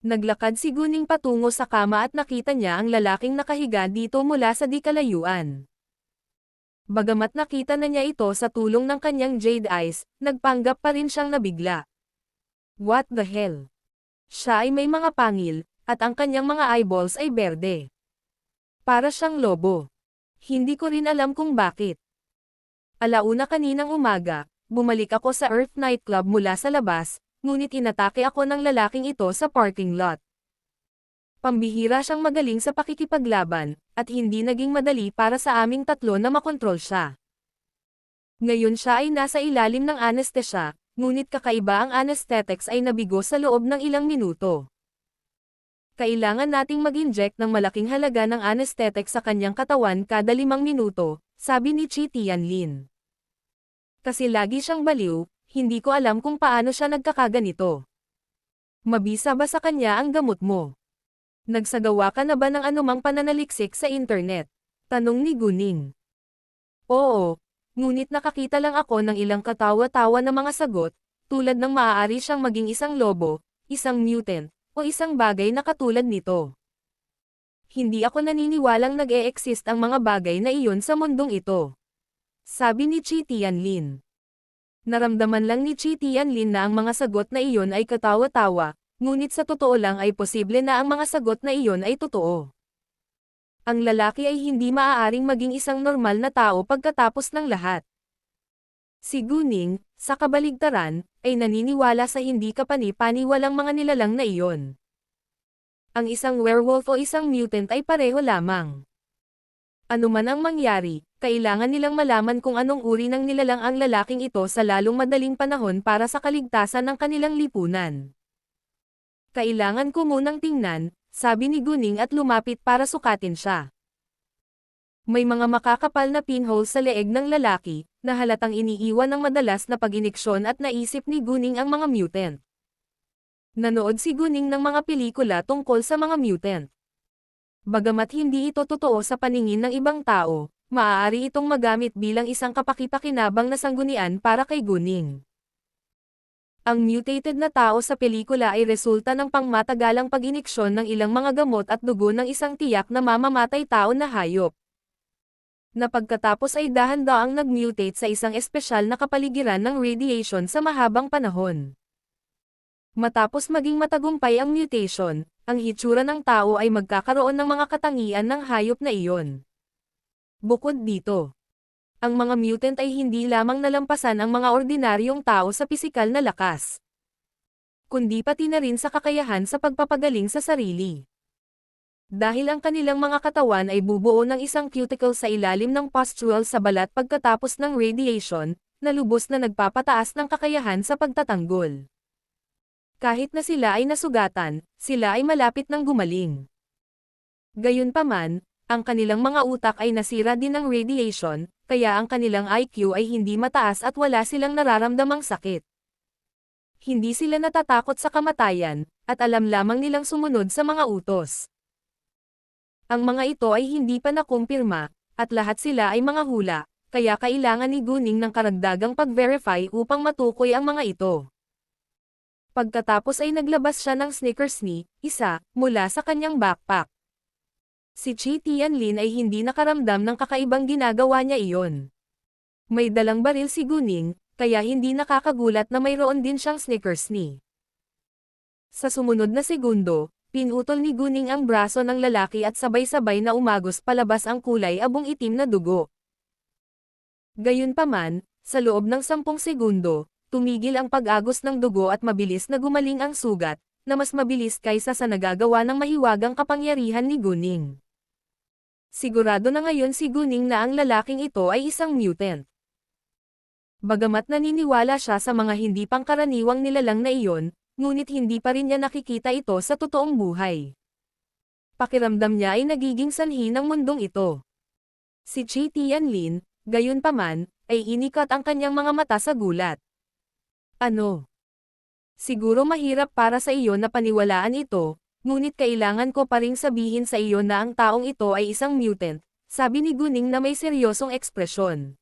Naglakad si Guning patungo sa kama at nakita niya ang lalaking nakahiga dito mula sa di kalayuan. Bagamat nakita na niya ito sa tulong ng kanyang jade eyes, nagpanggap pa rin siyang nabigla. What the hell? Siya ay may mga pangil, at ang kanyang mga eyeballs ay berde. Para siyang lobo. Hindi ko rin alam kung bakit. Alauna kaninang umaga, bumalik ako sa Earth Nightclub mula sa labas, ngunit inatake ako ng lalaking ito sa parking lot. Pambihira siyang magaling sa pakikipaglaban, at hindi naging madali para sa aming tatlo na makontrol siya. Ngayon siya ay nasa ilalim ng anesthesia, ngunit kakaiba ang anesthetics ay nabigo sa loob ng ilang minuto. Kailangan nating mag-inject ng malaking halaga ng anesthetic sa kanyang katawan kada 5 minuto, sabi ni Chi Tianlin. Kasi lagi siyang baliw, hindi ko alam kung paano siya nagkakaganito. Mabisa ba sa kanya ang gamot mo? Nagsagawa ka na ba ng anumang pananaliksik sa internet? Tanong ni Guning. Oo, ngunit nakakita lang ako ng ilang katawa-tawa na mga sagot, tulad ng maaari siyang maging isang lobo, isang mutant, o isang bagay na katulad nito. Hindi ako naniniwalang nag-e-exist ang mga bagay na iyon sa mundong ito. Sabi ni Chi Tianlin. Naramdaman lang ni Chi Tianlin na ang mga sagot na iyon ay katawa-tawa, ngunit sa totoo lang ay posible na ang mga sagot na iyon ay totoo. Ang lalaki ay hindi maaaring maging isang normal na tao pagkatapos ng lahat. Si Guning, sa kabaligtaran, ay naniniwala sa hindi kapani-paniwalang mga nilalang na iyon. Ang isang werewolf o isang mutant ay pareho lamang. Ano man ang mangyari, kailangan nilang malaman kung anong uri ng nilalang ang lalaking ito sa lalong madaling panahon para sa kaligtasan ng kanilang lipunan. Kailangan ko munang tingnan, sabi ni Guning at lumapit para sukatin siya. May mga makakapal na pinhole sa leeg ng lalaki, na halatang iniiwan ng madalas na pag-iniksyon at naisip ni Guning ang mga mutant. Nanood si Guning ng mga pelikula tungkol sa mga mutant. Bagamat hindi ito totoo sa paningin ng ibang tao, maaari itong magamit bilang isang kapakipakinabang na sanggunian para kay Guning. Ang mutated na tao sa pelikula ay resulta ng pangmatagalang pag-iniksyon ng ilang mga gamot at dugo ng isang tiyak na mamamatay tao na hayop. Na pagkatapos ay dahan-daang nag-mutate sa isang espesyal na kapaligiran ng radiation sa mahabang panahon. Matapos maging matagumpay ang mutation, ang hitsura ng tao ay magkakaroon ng mga katangian ng hayop na iyon. Bukod dito, ang mga mutant ay hindi lamang nalampasan ang mga ordinaryong tao sa pisikal na lakas, kundi pati na rin sa kakayahan sa pagpapagaling sa sarili. Dahil ang kanilang mga katawan ay bubuo ng isang cuticle sa ilalim ng pustule sa balat pagkatapos ng radiation, na lubos na nagpapataas ng kakayahan sa pagtatanggol. Kahit na sila ay nasugatan, sila ay malapit ng gumaling. Gayunpaman, ang kanilang mga utak ay nasira din ng radiation, kaya ang kanilang IQ ay hindi mataas at wala silang nararamdamang sakit. Hindi sila natatakot sa kamatayan, at alam lamang nilang sumunod sa mga utos. Ang mga ito ay hindi pa nakumpirma, at lahat sila ay mga hula, kaya kailangan ni Guning ng karagdagang pag-verify upang matukoy ang mga ito. Pagkatapos ay naglabas siya ng Snickers ni, isa, mula sa kanyang backpack. Si Chi Tianlin ay hindi nakaramdam ng kakaibang ginagawa niya iyon. May dalang baril si Guning, kaya hindi nakakagulat na mayroon din siyang Snickers ni. Sa sumunod na segundo, pinutol ni Guning ang braso ng lalaki at sabay-sabay na umagos palabas ang kulay abong itim na dugo. Gayunpaman, sa loob ng 10 segundo, tumigil ang pag-agos ng dugo at mabilis na gumaling ang sugat, na mas mabilis kaysa sa nagagawa ng mahiwagang kapangyarihan ni Guning. Sigurado na ngayon si Guning na ang lalaking ito ay isang mutant. Bagamat naniniwala siya sa mga hindi pangkaraniwang nilalang na iyon, ngunit hindi pa rin niya nakikita ito sa totoong buhay. Pakiramdam niya ay nagiging sanhi ng mundong ito. Si Chi Tianlin, gayunpaman, ay inikat ang kanyang mga mata sa gulat. Ano? Siguro mahirap para sa iyo na paniwalaan ito, ngunit kailangan ko pa ring sabihin sa iyo na ang taong ito ay isang mutant, sabi ni Guning na may seryosong ekspresyon.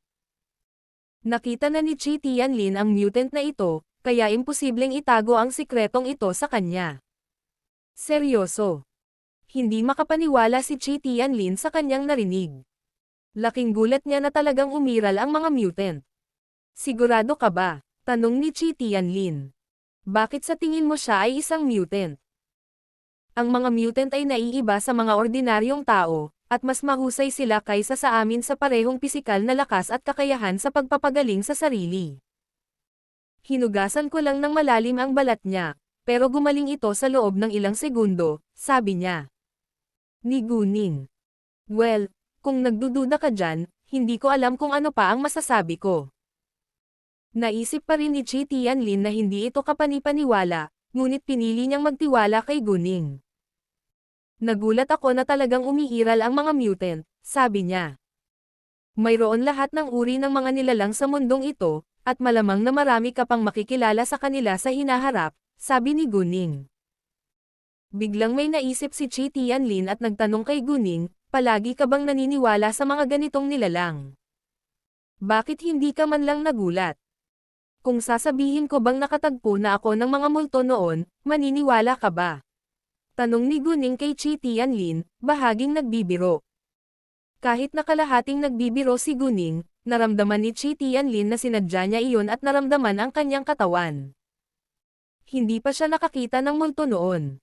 Nakita na ni Chi Tianlin ang mutant na ito, kaya imposibleng itago ang sikretong ito sa kanya. Seryoso. Hindi makapaniwala si Chi Tianlin sa kanyang narinig. Laking gulat niya na talagang umiral ang mga mutant. Sigurado ka ba? Tanong ni Chi Tianlin. Bakit sa tingin mo siya ay isang mutant? Ang mga mutant ay naiiba sa mga ordinaryong tao, at mas mahusay sila kaysa sa amin sa parehong pisikal na lakas at kakayahan sa pagpapagaling sa sarili. Hinugasan ko lang ng malalim ang balat niya, pero gumaling ito sa loob ng ilang segundo, sabi niya. Ni Guning. Well, kung nagdududa ka dyan, hindi ko alam kung ano pa ang masasabi ko. Naisip pa rin ni Chi Tianlin na hindi ito kapanipaniwala, ngunit pinili niyang magtiwala kay Guning. Nagulat ako na talagang umiiral ang mga mutant, sabi niya. Mayroon lahat ng uri ng mga nilalang sa mundong ito, at malamang na marami ka pang makikilala sa kanila sa hinaharap, sabi ni Guning. Biglang may naisip si Chi Tianlin at nagtanong kay Guning, palagi ka bang naniniwala sa mga ganitong nilalang? Bakit hindi ka man lang nagulat? Kung sasabihin ko bang nakatagpo na ako ng mga multo noon, maniniwala ka ba? Tanong ni Guning kay Chi Tianlin, bahaging nagbibiro. Kahit nakalahating nagbibiro si Guning, naramdaman ni Chi Tianlin na sinadya niya iyon at naramdaman ang kanyang katawan. Hindi pa siya nakakita ng multo noon.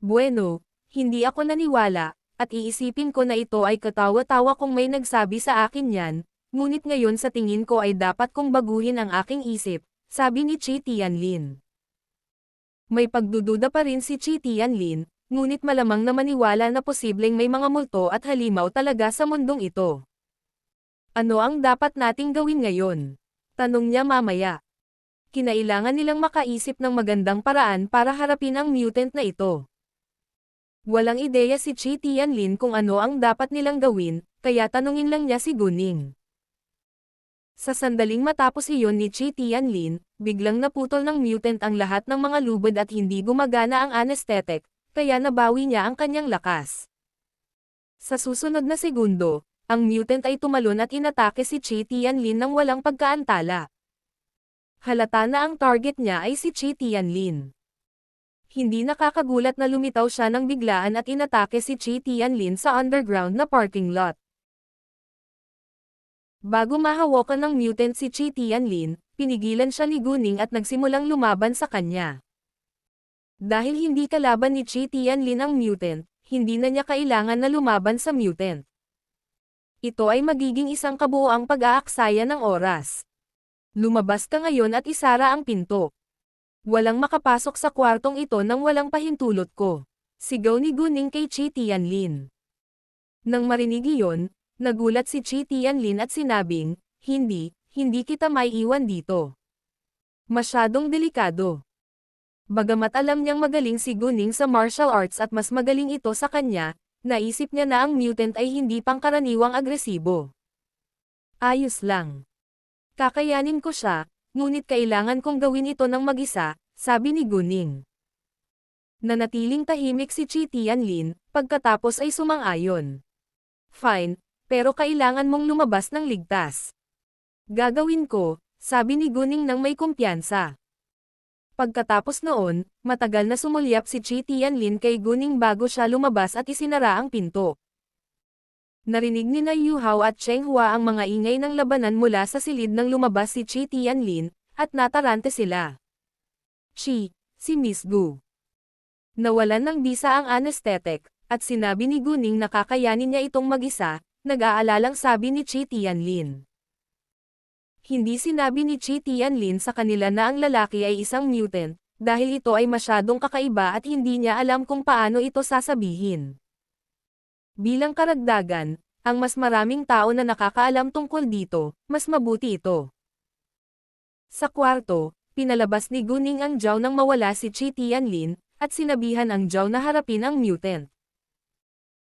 Bueno, hindi ako naniwala, at iisipin ko na ito ay katawa-tawa kung may nagsabi sa akin yan, ngunit ngayon sa tingin ko ay dapat kong baguhin ang aking isip, sabi ni Chi Tianlin. May pagdududa pa rin si Chi Tianlin, ngunit malamang na maniwala na posibleng may mga multo at halimaw talaga sa mundong ito. Ano ang dapat nating gawin ngayon? Tanong niya mamaya. Kinailangan nilang makaisip ng magandang paraan para harapin ang mutant na ito. Walang ideya si Chi Tianlin kung ano ang dapat nilang gawin, kaya tanungin lang niya si Guning. Sa sandaling matapos iyon ni Chi Tianlin, biglang naputol ng mutant ang lahat ng mga lubid at hindi gumagana ang anesthetic, kaya nabawi niya ang kanyang lakas. Sa susunod na segundo, ang mutant ay tumalon at inatake si Chi Tianlin ng walang pagkaantala. Halata na ang target niya ay si Chi Tianlin. Hindi nakakagulat na lumitaw siya ng biglaan at inatake si Chi Tianlin sa underground na parking lot. Bago mahawakan ng mutant si Chi Tianlin, pinigilan siya ni Guning at nagsimulang lumaban sa kanya. Dahil hindi kalaban ni Chi Tianlin ang mutant, hindi na niya kailangan na lumaban sa mutant. Ito ay magiging isang kabuoang pag-aaksaya ng oras. Lumabas ka ngayon at isara ang pinto. Walang makapasok sa kwartong ito nang walang pahintulot ko. Sigaw ni Guning kay Chi Tianlin. Nang marinig iyon, nagulat si Chi Tianlin at sinabing, hindi kita maiiwan dito. Masyadong delikado. Bagamat alam niyang magaling si Guning sa martial arts at mas magaling ito sa kanya, naisip niya na ang mutant ay hindi pangkaraniwang agresibo. Ayos lang. Kakayanin ko siya, ngunit kailangan kong gawin ito ng mag-isa, sabi ni Guning. Nanatiling tahimik si Chi Tianlin, pagkatapos ay sumang-ayon. Fine, pero kailangan mong lumabas ng ligtas. Gagawin ko, sabi ni Guning nang may kumpiyansa. Pagkatapos noon, matagal na sumulyap si Chi Tianlin kay Guning bago siya lumabas at isinara ang pinto. Narinig ni na Yu Hao at Cheng Hua ang mga ingay ng labanan mula sa silid nang lumabas si Chi Tianlin, at natarante sila. Si Miss Gu. Nawalan ng bisa ang anesthetic, at sinabi ni Guning na kakayanin niya itong mag-isa, nag-aalalang sabi ni Chi Tianlin. Hindi sinabi ni Chi Tianlin sa kanila na ang lalaki ay isang mutant, dahil ito ay masyadong kakaiba at hindi niya alam kung paano ito sasabihin. Bilang karagdagan, ang mas maraming tao na nakakaalam tungkol dito, mas mabuti ito. Sa kwarto, pinalabas ni Guning ang Zhao nang mawala si Chi Tianlin, at sinabihan ang Zhao na harapin ang mutant.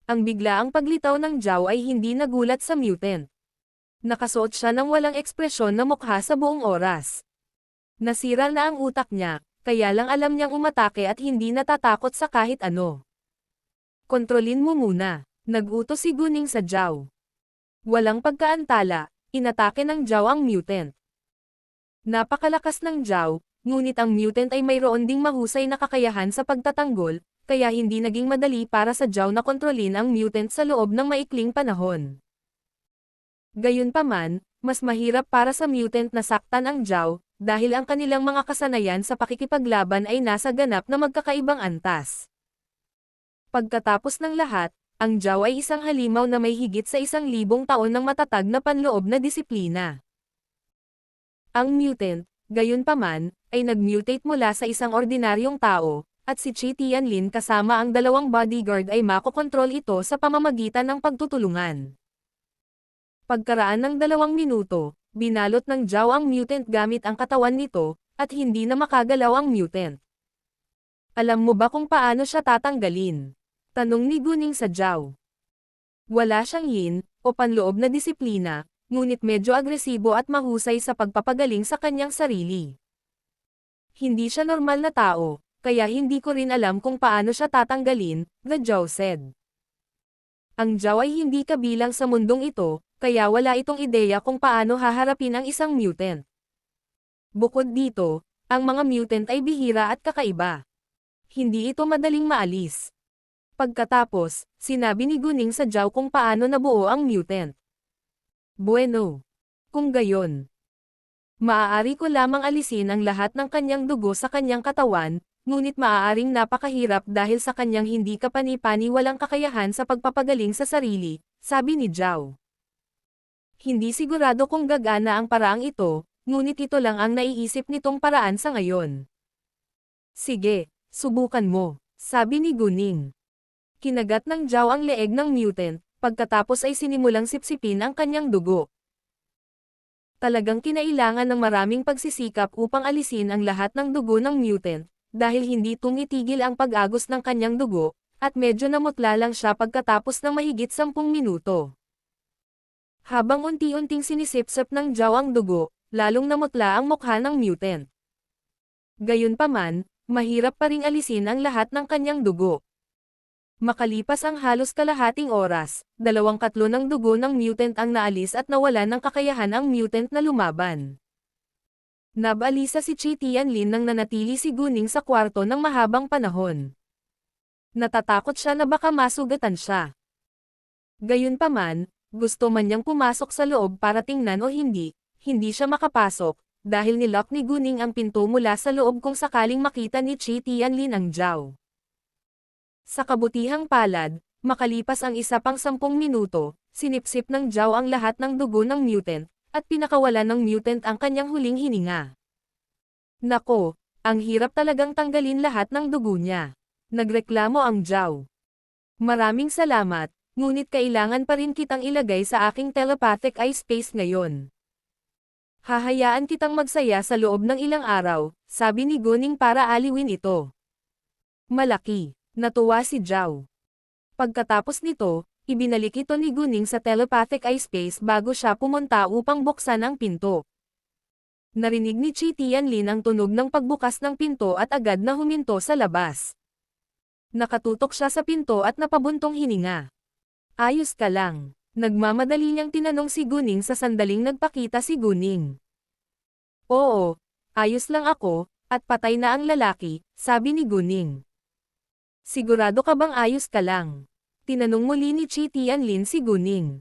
Ang biglaang paglitaw ng Zhao ay hindi nagulat sa mutant. Nakasuot siya ng walang ekspresyon na mukha sa buong oras. Nasira na ang utak niya, kaya lang alam niyang umatake at hindi natatakot sa kahit ano. Kontrolin mo muna. Nag-utos si Guning sa Zhao. Walang pagkaantala, inatake ng Zhao ang mutant. Napakalakas ng Zhao, ngunit ang mutant ay mayroon ding mahusay na kakayahan sa pagtatanggol, kaya hindi naging madali para sa Zhao na kontrolin ang mutant sa loob ng maikling panahon. Gayunpaman, mas mahirap para sa mutant na saktan ang Zhao, dahil ang kanilang mga kasanayan sa pakikipaglaban ay nasa ganap na magkakaibang antas. Pagkatapos ng lahat, ang Zhao ay isang halimaw na may higit sa 1,000 taon ng matatag na panloob na disiplina. Ang mutant, gayunpaman, ay nag-mutate mula sa isang ordinaryong tao, at si Qi Tianlin kasama ang 2 bodyguard ay makokontrol ito sa pamamagitan ng pagtutulungan. Pagkaraan ng 2 minuto, binalot ng Zhao ang mutant gamit ang katawan nito, at hindi na makagalaw ang mutant. Alam mo ba kung paano siya tatanggalin? Tanong ni Guning sa Zhao. Wala siyang yin, o panloob na disiplina, ngunit medyo agresibo at mahusay sa pagpapagaling sa kanyang sarili. Hindi siya normal na tao, kaya hindi ko rin alam kung paano siya tatanggalin, the Zhao said. Ang Zhao ay hindi kabilang sa mundong ito, kaya wala itong ideya kung paano haharapin ang isang mutant. Bukod dito, ang mga mutant ay bihira at kakaiba. Hindi ito madaling maalis. Pagkatapos, sinabi ni Guning sa Zhao kung paano nabuo ang mutant. Bueno. Kung gayon, maaari ko lamang alisin ang lahat ng kanyang dugo sa kanyang katawan, ngunit maaaring napakahirap dahil sa kanyang hindi kapani-paniwalang kakayahan sa pagpapagaling sa sarili, sabi ni Zhao. Hindi sigurado kung gagana ang paraang ito, ngunit ito lang ang naiisip nitong paraan sa ngayon. Sige, subukan mo, sabi ni Guning. Kinagat ng Zhao ang leeg ng mutant, pagkatapos ay sinimulang sipsipin ang kanyang dugo. Talagang kinailangan ng maraming pagsisikap upang alisin ang lahat ng dugo ng mutant, dahil hindi tumitigil ang pag-agos ng kanyang dugo, at medyo namutla lang siya pagkatapos ng mahigit 10 minuto. Habang unti-unting sinisipsip ng Zhao ang dugo, lalong namutla ang mukha ng mutant. Gayunpaman, mahirap pa ring alisin ang lahat ng kanyang dugo. Makalipas ang halos kalahating oras, 2/3 ng dugo ng mutant ang naalis at nawalan ng kakayahan ang mutant na lumaban. Nabalisa si Qi Tianlin nang nanatili si Guning sa kwarto ng mahabang panahon. Natatakot siya na baka masugatan siya. Gayunpaman, gusto man niyang pumasok sa loob para tingnan o hindi siya makapasok, dahil nilock ni Guning ang pinto mula sa loob kung sakaling makita ni Qi Tianlin ang Zhao. Sa kabutihang palad, makalipas ang isa pang 10 minuto, sinipsip ng Zhao ang lahat ng dugo ng mutant, at pinakawalan ng mutant ang kanyang huling hininga. Nako, ang hirap talagang tanggalin lahat ng dugo niya. Nagreklamo ang Zhao. Maraming salamat, ngunit kailangan pa rin kitang ilagay sa aking telepathic eye space ngayon. Hahayaan kitang magsaya sa loob ng ilang araw, sabi ni Guning para aliwin ito. Malaki. Natuwa si Zhao. Pagkatapos nito, ibinalik ito ni Guning sa telepathic eye space bago siya pumunta upang buksan ang pinto. Narinig ni Qi Tianlin ang tunog ng pagbukas ng pinto at agad na huminto sa labas. Nakatutok siya sa pinto at napabuntong hininga. Ayos ka lang. Nagmamadali niyang tinanong si Guning sa sandaling nagpakita si Guning. Oo, ayos lang ako, at patay na ang lalaki, sabi ni Guning. Sigurado ka bang ayos ka lang? Tinanong muli ni Qi Tianlin si Guning.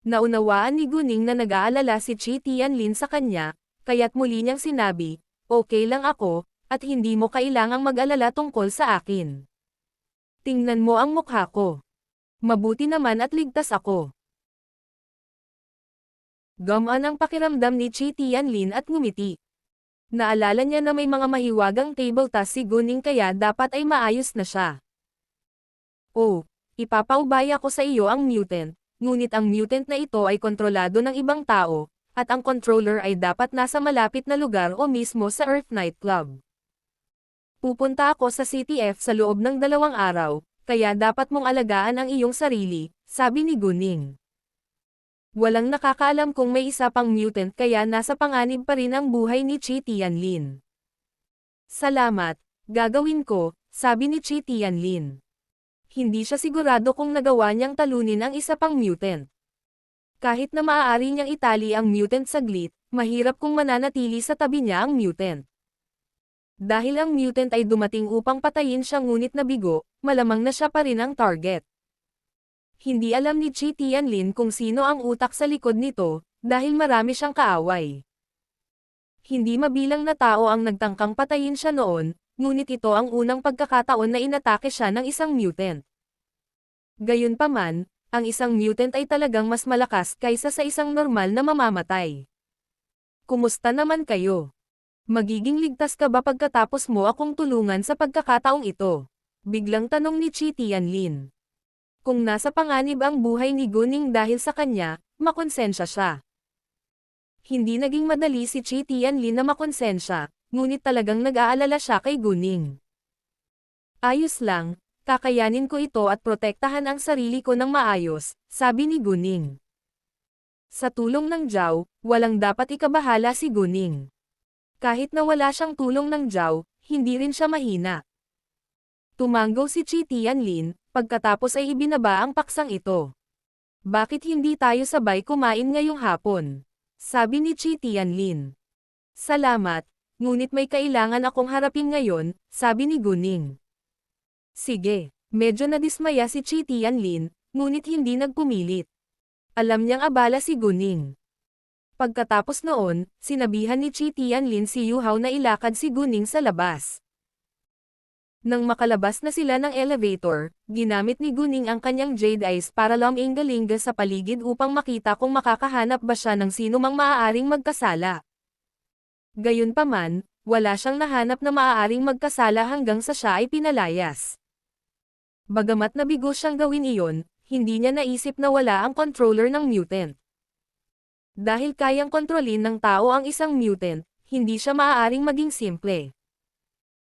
Naunawaan ni Guning na nag-aalala si Qi Tianlin sa kanya, kaya't muli niyang sinabi, okay lang ako, at hindi mo kailangang mag-alala tungkol sa akin. Tingnan mo ang mukha ko. Mabuti naman at ligtas ako. Gumaan ang pakiramdam ni Qi Tianlin at ngumiti. Naalala niya na may mga mahiwagang table task si Guning kaya dapat ay maayos na siya. Oh, ipapaubaya ko sa iyo ang mutant, ngunit ang mutant na ito ay kontrolado ng ibang tao, at ang controller ay dapat nasa malapit na lugar o mismo sa Earth Night Club. Pupunta ako sa CTF sa loob ng 2 araw, kaya dapat mong alagaan ang iyong sarili, sabi ni Guning. Walang nakakaalam kung may isa pang mutant kaya nasa panganib pa rin ang buhay ni Qi Tianlin. Salamat, gagawin ko, sabi ni Qi Tianlin. Hindi siya sigurado kung nagawa niyang talunin ang isa pang mutant. Kahit na maaari niyang itali ang mutant saglit, mahirap kung mananatili sa tabi niya ang mutant. Dahil ang mutant ay dumating upang patayin siya ngunit nabigo, malamang na siya pa rin ang target. Hindi alam ni Chi Tianlin kung sino ang utak sa likod nito, dahil marami siyang kaaway. Hindi mabilang na tao ang nagtangkang patayin siya noon, ngunit ito ang unang pagkakataon na inatake siya ng isang mutant. Gayunpaman, ang isang mutant ay talagang mas malakas kaysa sa isang normal na mamamatay. Kumusta naman kayo? Magiging ligtas ka ba pagkatapos mo akong tulungan sa pagkakataong ito? Biglang tanong ni Chi Tianlin. Kung nasa panganib ang buhay ni Guning dahil sa kanya, makonsensya siya. Hindi naging madali si Chi Tianlin na makonsensya, ngunit talagang nag-aalala siya kay Guning. Ayos lang, kakayanin ko ito at protektahan ang sarili ko ng maayos, sabi ni Guning. Sa tulong ng Zhao, walang dapat ikabahala si Guning. Kahit na wala siyang tulong ng Zhao, hindi rin siya mahina. Tumanggo si Chi Tianlin, pagkatapos ay ibinaba ang paksang ito. Bakit hindi tayo sabay kumain ngayong hapon? Sabi ni Chi Tianlin. Salamat, ngunit may kailangan akong harapin ngayon, sabi ni Guning. Sige, medyo nadismaya si Chi Tianlin, ngunit hindi nagpumilit. Alam niyang abala si Guning. Pagkatapos noon, sinabihan ni Chi Tianlin si Yu Hao na ilakad si Guning sa labas. Nang makalabas na sila ng elevator, ginamit ni Guning ang kanyang Jade Eyes para lumingalinga sa paligid upang makita kung makakahanap ba siya ng sino mang maaaring magkasala. Gayunpaman, wala siyang nahanap na maaaring magkasala hanggang sa siya ay pinalayas. Bagamat nabigo siyang gawin iyon, hindi niya naisip na wala ang controller ng mutant. Dahil kayang kontrolin ng tao ang isang mutant, hindi siya maaaring maging simple.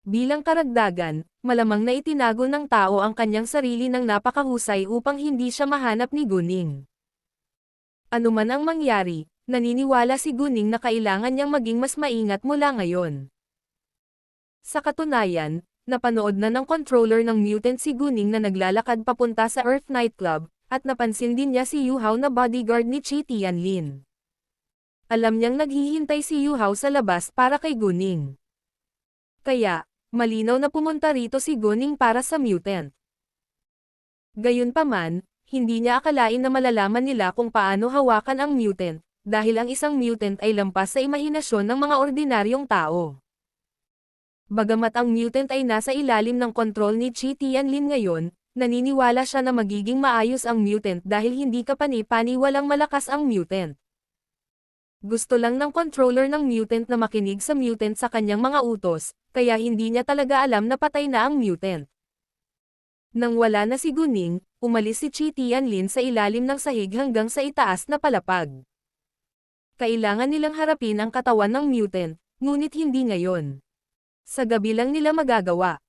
Bilang karagdagan, malamang na itinago ng tao ang kanyang sarili ng napakahusay upang hindi siya mahanap ni Guning. Ano man ang mangyari, naniniwala si Guning na kailangan niyang maging mas maingat mula ngayon. Sa katunayan, napanood na ng controller ng mutant si Guning na naglalakad papunta sa Earth Nightclub, at napansin din niya si Yu Hao na bodyguard ni Chi Tianlin. Alam niyang naghihintay si Yu Hao sa labas para kay Guning. Kaya, malinaw na pumunta rito si Guning para sa mutant. Gayunpaman, hindi niya akalain na malalaman nila kung paano hawakan ang mutant, dahil ang isang mutant ay lampas sa imahinasyon ng mga ordinaryong tao. Bagamat ang mutant ay nasa ilalim ng kontrol ni Chi Tianlin ngayon, naniniwala siya na magiging maayos ang mutant dahil hindi kapani-pani walang malakas ang mutant. Gusto lang ng controller ng mutant na makinig sa mutant sa kanyang mga utos, kaya hindi niya talaga alam na patay na ang mutant. Nang wala na si Guning, umalis si Chi Tianlin sa ilalim ng sahig hanggang sa itaas na palapag. Kailangan nilang harapin ang katawan ng mutant, ngunit hindi ngayon. Sa gabi lang nila magagawa.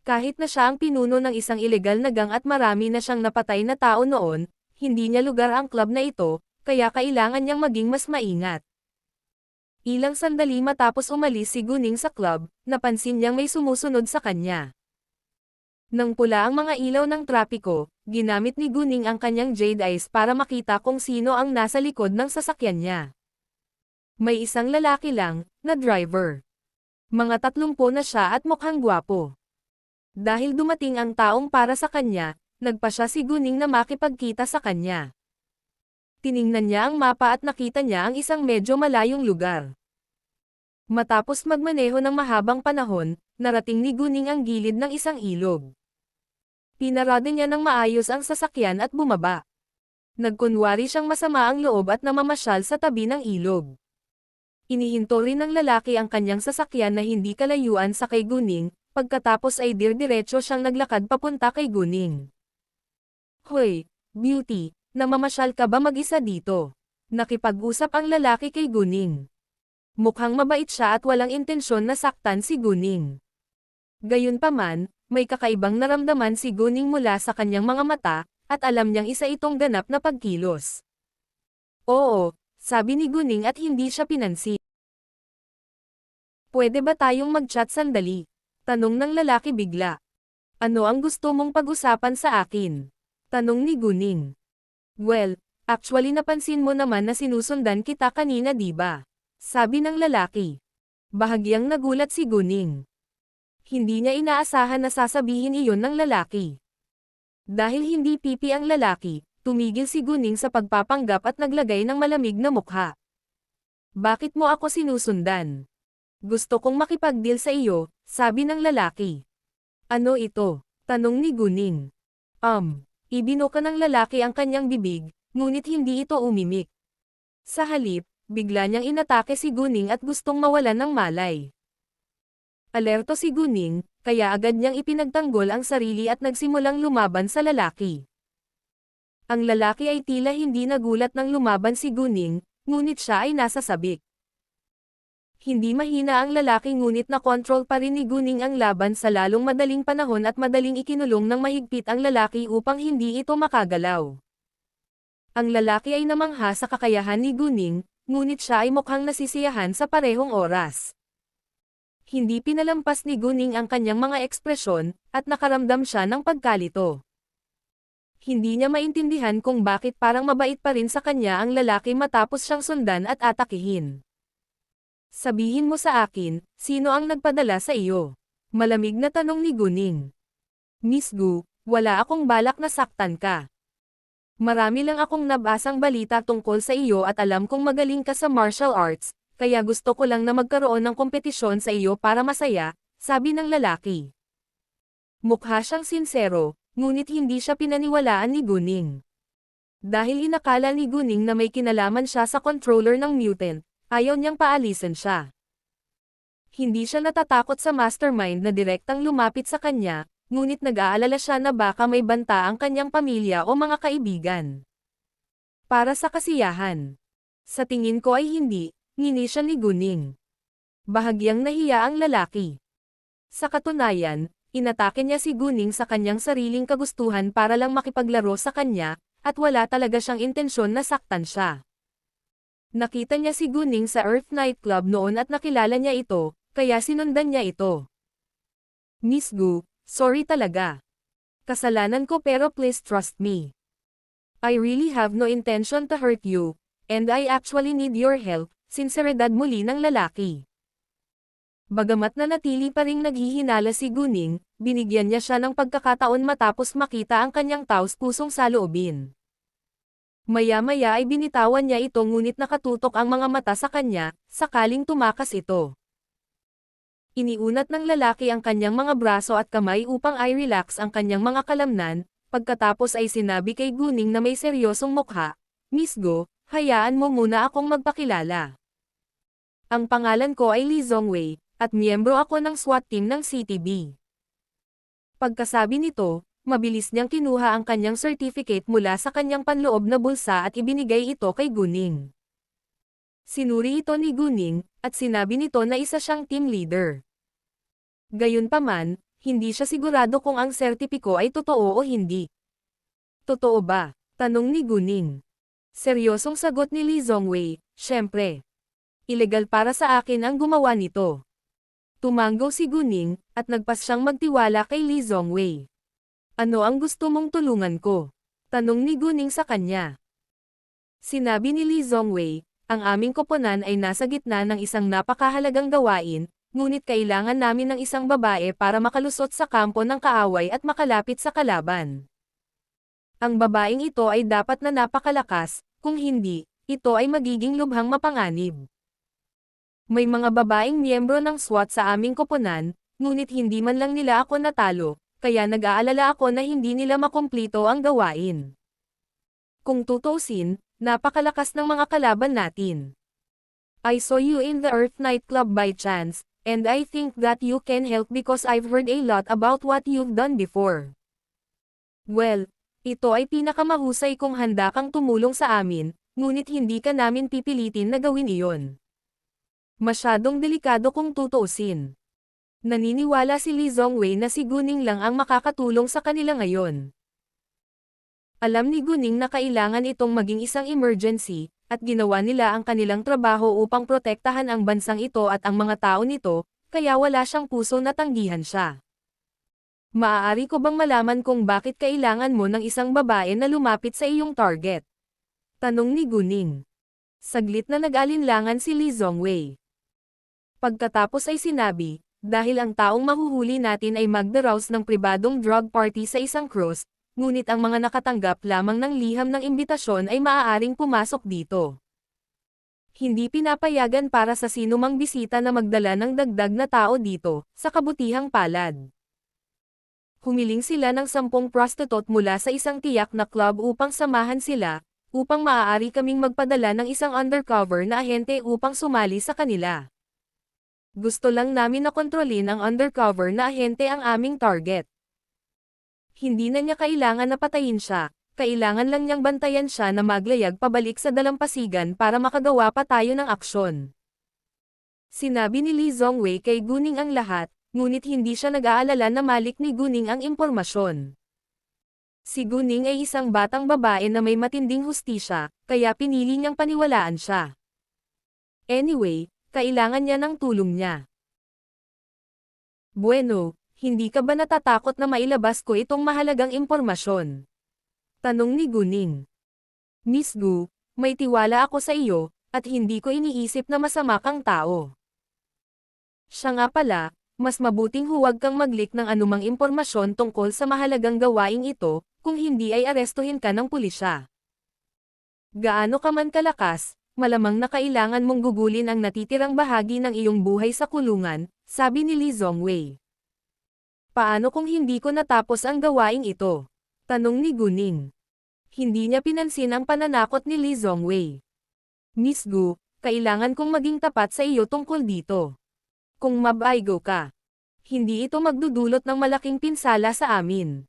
Kahit na siya ang pinuno ng isang ilegal na gang at marami na siyang napatay na tao noon, hindi niya lugar ang club na ito, kaya kailangan niyang maging mas maingat. Ilang sandali matapos umalis si Guning sa club, napansin niyang may sumusunod sa kanya. Nang pula ang mga ilaw ng trapiko, ginamit ni Guning ang kanyang Jade Eyes para makita kung sino ang nasa likod ng sasakyan niya. May isang lalaki lang, na driver. Mga 30 na siya at mukhang gwapo. Dahil dumating ang taong para sa kanya, nagpa siya si Guning na makipagkita sa kanya. Tiningnan niya ang mapa at nakita niya ang isang medyo malayong lugar. Matapos magmaneho ng mahabang panahon, narating ni Guning ang gilid ng isang ilog. Pinarada niya ng maayos ang sasakyan at bumaba. Nagkunwari siyang masama ang loob at namamasyal sa tabi ng ilog. Inihinto rin ng lalaki ang kanyang sasakyan na hindi kalayuan sa kay Guning, pagkatapos ay diretso siyang naglakad papunta kay Guning. Hoy, beauty! Namamasyal ka ba mag-isa dito? Nakipag-usap ang lalaki kay Guning. Mukhang mabait siya at walang intensyon na saktan si Guning. Gayunpaman, may kakaibang naramdaman si Guning mula sa kanyang mga mata, at alam niyang isa itong ganap na pagkilos. Oo, sabi ni Guning at hindi siya pinansin. Pwede ba tayong mag-chat sandali? Tanong ng lalaki bigla. Ano ang gusto mong pag-usapan sa akin? Tanong ni Guning. Well, actually napansin mo naman na sinusundan kita kanina, di ba? Sabi ng lalaki. Bahagyang nagulat si Guning. Hindi niya inaasahan na sasabihin iyon ng lalaki. Dahil hindi pipi ang lalaki, tumigil si Guning sa pagpapanggap at naglagay ng malamig na mukha. Bakit mo ako sinusundan? Gusto kong makipag-deal sa iyo, sabi ng lalaki. Ano ito? Tanong ni Guning. Ibinuka ng lalaki ang kanyang bibig, ngunit hindi ito umimik. Sa halip, bigla niyang inatake si Guning at gustong mawalan ng malay. Alerto si Guning, kaya agad niyang ipinagtanggol ang sarili at nagsimulang lumaban sa lalaki. Ang lalaki ay tila hindi nagulat nang lumaban si Guning, ngunit siya ay nasa sabik. Hindi mahina ang lalaki ngunit na-control pa rin ni Guning ang laban sa lalong madaling panahon at madaling ikinulong ng mahigpit ang lalaki upang hindi ito makagalaw. Ang lalaki ay namangha sa kakayahan ni Guning, ngunit siya ay mukhang nasisiyahan sa parehong oras. Hindi pinalampas ni Guning ang kanyang mga ekspresyon, at nakaramdam siya ng pagkalito. Hindi niya maintindihan kung bakit parang mabait pa rin sa kanya ang lalaki matapos siyang sundan at atakihin. Sabihin mo sa akin, sino ang nagpadala sa iyo? Malamig na tanong ni Guning. Miss Gu, wala akong balak na saktan ka. Marami lang akong nabasang balita tungkol sa iyo at alam kong magaling ka sa martial arts, kaya gusto ko lang na magkaroon ng kompetisyon sa iyo para masaya, sabi ng lalaki. Mukha siyang sinsero, ngunit hindi siya pinaniwalaan ni Guning. Dahil inakala ni Guning na may kinalaman siya sa controller ng mutant, ayaw niyang paalisin siya. Hindi siya natatakot sa mastermind na direktang lumapit sa kanya, ngunit nag-aalala siya na baka may banta ang kanyang pamilya o mga kaibigan. Para sa kasiyahan. Sa tingin ko ay hindi, ngini siya ni Guning. Bahagyang nahiya ang lalaki. Sa katunayan, inatake niya si Guning sa kanyang sariling kagustuhan para lang makipaglaro sa kanya, at wala talaga siyang intensyon na saktan siya. Nakita niya si Guning sa Earth Nightclub noon at nakilala niya ito, kaya sinundan niya ito. Miss Gu, sorry talaga. Kasalanan ko pero please trust me. I really have no intention to hurt you, and I actually need your help, sinseridad muli ng lalaki. Bagamat nanatili pa ring naghihinala si Guning, binigyan niya siya ng pagkakataon matapos makita ang kanyang taos-pusong saloobin. Maya-maya ay binitawan niya ito ngunit nakatutok ang mga mata sa kanya, sakaling tumakas ito. Iniunat ng lalaki ang kanyang mga braso at kamay upang i-relax ang kanyang mga kalamnan, pagkatapos ay sinabi kay Guning na may seryosong mukha, Miss Go, hayaan mo muna akong magpakilala. Ang pangalan ko ay Lee Zhongwei, at miyembro ako ng SWAT team ng CTB. Pagkasabi nito, mabilis niyang kinuha ang kanyang certificate mula sa kanyang panloob na bulsa at ibinigay ito kay Guning. Sinuri ito ni Guning, at sinabi nito na isa siyang team leader. Gayunpaman, hindi siya sigurado kung ang sertipiko ay totoo o hindi. Totoo ba? Tanong ni Guning. Seryosong sagot ni Lee Zhongwei, syempre. Ilegal para sa akin ang gumawa nito. Tumanggo si Guning, at nagpas siyang magtiwala kay Lee Zhongwei. Ano ang gusto mong tulungan ko? Tanong ni Guning sa kanya. Sinabi ni Lee Zhongwei, ang aming koponan ay nasa gitna ng isang napakahalagang gawain, ngunit kailangan namin ng isang babae para makalusot sa kampo ng kaaway at makalapit sa kalaban. Ang babaeng ito ay dapat na napakalakas, kung hindi, ito ay magiging lubhang mapanganib. May mga babaeng miyembro ng SWAT sa aming koponan, ngunit hindi man lang nila ako natalo, kaya nag-aalala ako na hindi nila makumplito ang gawain. Kung tutusin, napakalakas ng mga kalaban natin. I saw you in the Earth Nightclub by chance, and I think that you can help because I've heard a lot about what you've done before. Well, ito ay pinakamahusay kung handa kang tumulong sa amin, ngunit hindi ka namin pipilitin na gawin iyon. Masyadong delikado kung tutuusin. Naniniwala si Lee Zhongwei na si Guning lang ang makakatulong sa kanila ngayon. Alam ni Guning na kailangan itong maging isang emergency, at ginawa nila ang kanilang trabaho upang protektahan ang bansang ito at ang mga tao nito, kaya wala siyang puso na tanggihan siya. Maaari ko bang malaman kung bakit kailangan mo ng isang babae na lumapit sa iyong target? Tanong ni Guning. Saglit na nag-alinlangan si Lee Zhongwei. Pagkatapos ay sinabi, dahil ang taong mahuhuli natin ay magdaraos ng pribadong drug party sa isang cruise, ngunit ang mga nakatanggap lamang ng liham ng imbitasyon ay maaaring pumasok dito. Hindi pinapayagan para sa sinumang bisita na magdala ng dagdag na tao dito, sa kabutihang palad. Humiling sila ng 10 prostitute mula sa isang tiyak na club upang samahan sila, upang maaari kaming magpadala ng isang undercover na ahente upang sumali sa kanila. Gusto lang namin na kontrolin ang undercover na ahente ang aming target. Hindi na niya kailangan na patayin siya, kailangan lang niyang bantayan siya na maglayag pabalik sa dalampasigan para makagawa pa tayo ng aksyon. Sinabi ni Lee Zongwei kay Guning ang lahat, ngunit hindi siya nag-aalala na malik ni Guning ang impormasyon. Si Guning ay isang batang babae na may matinding hustisya, kaya pinili niyang paniwalaan siya. Anyway, kailangan niya ng tulong niya. Bueno, hindi ka ba natatakot na mailabas ko itong mahalagang impormasyon? Tanong ni Guning. Miss Gu, may tiwala ako sa iyo, at hindi ko iniisip na masama kang tao. Siya nga pala, mas mabuting huwag kang mag-leak ng anumang impormasyon tungkol sa mahalagang gawaing ito, kung hindi ay arestuhin ka ng pulisya. Gaano ka man kalakas, malamang na kailangan mong gugulin ang natitirang bahagi ng iyong buhay sa kulungan, sabi ni Lee Zongwei. Paano kung hindi ko natapos ang gawaing ito? Tanong ni Guning. Hindi niya pinansin ang pananakot ni Lee Zongwei. Miss Gu, kailangan kong maging tapat sa iyo tungkol dito. Kung mabaigo ka, hindi ito magdudulot ng malaking pinsala sa amin.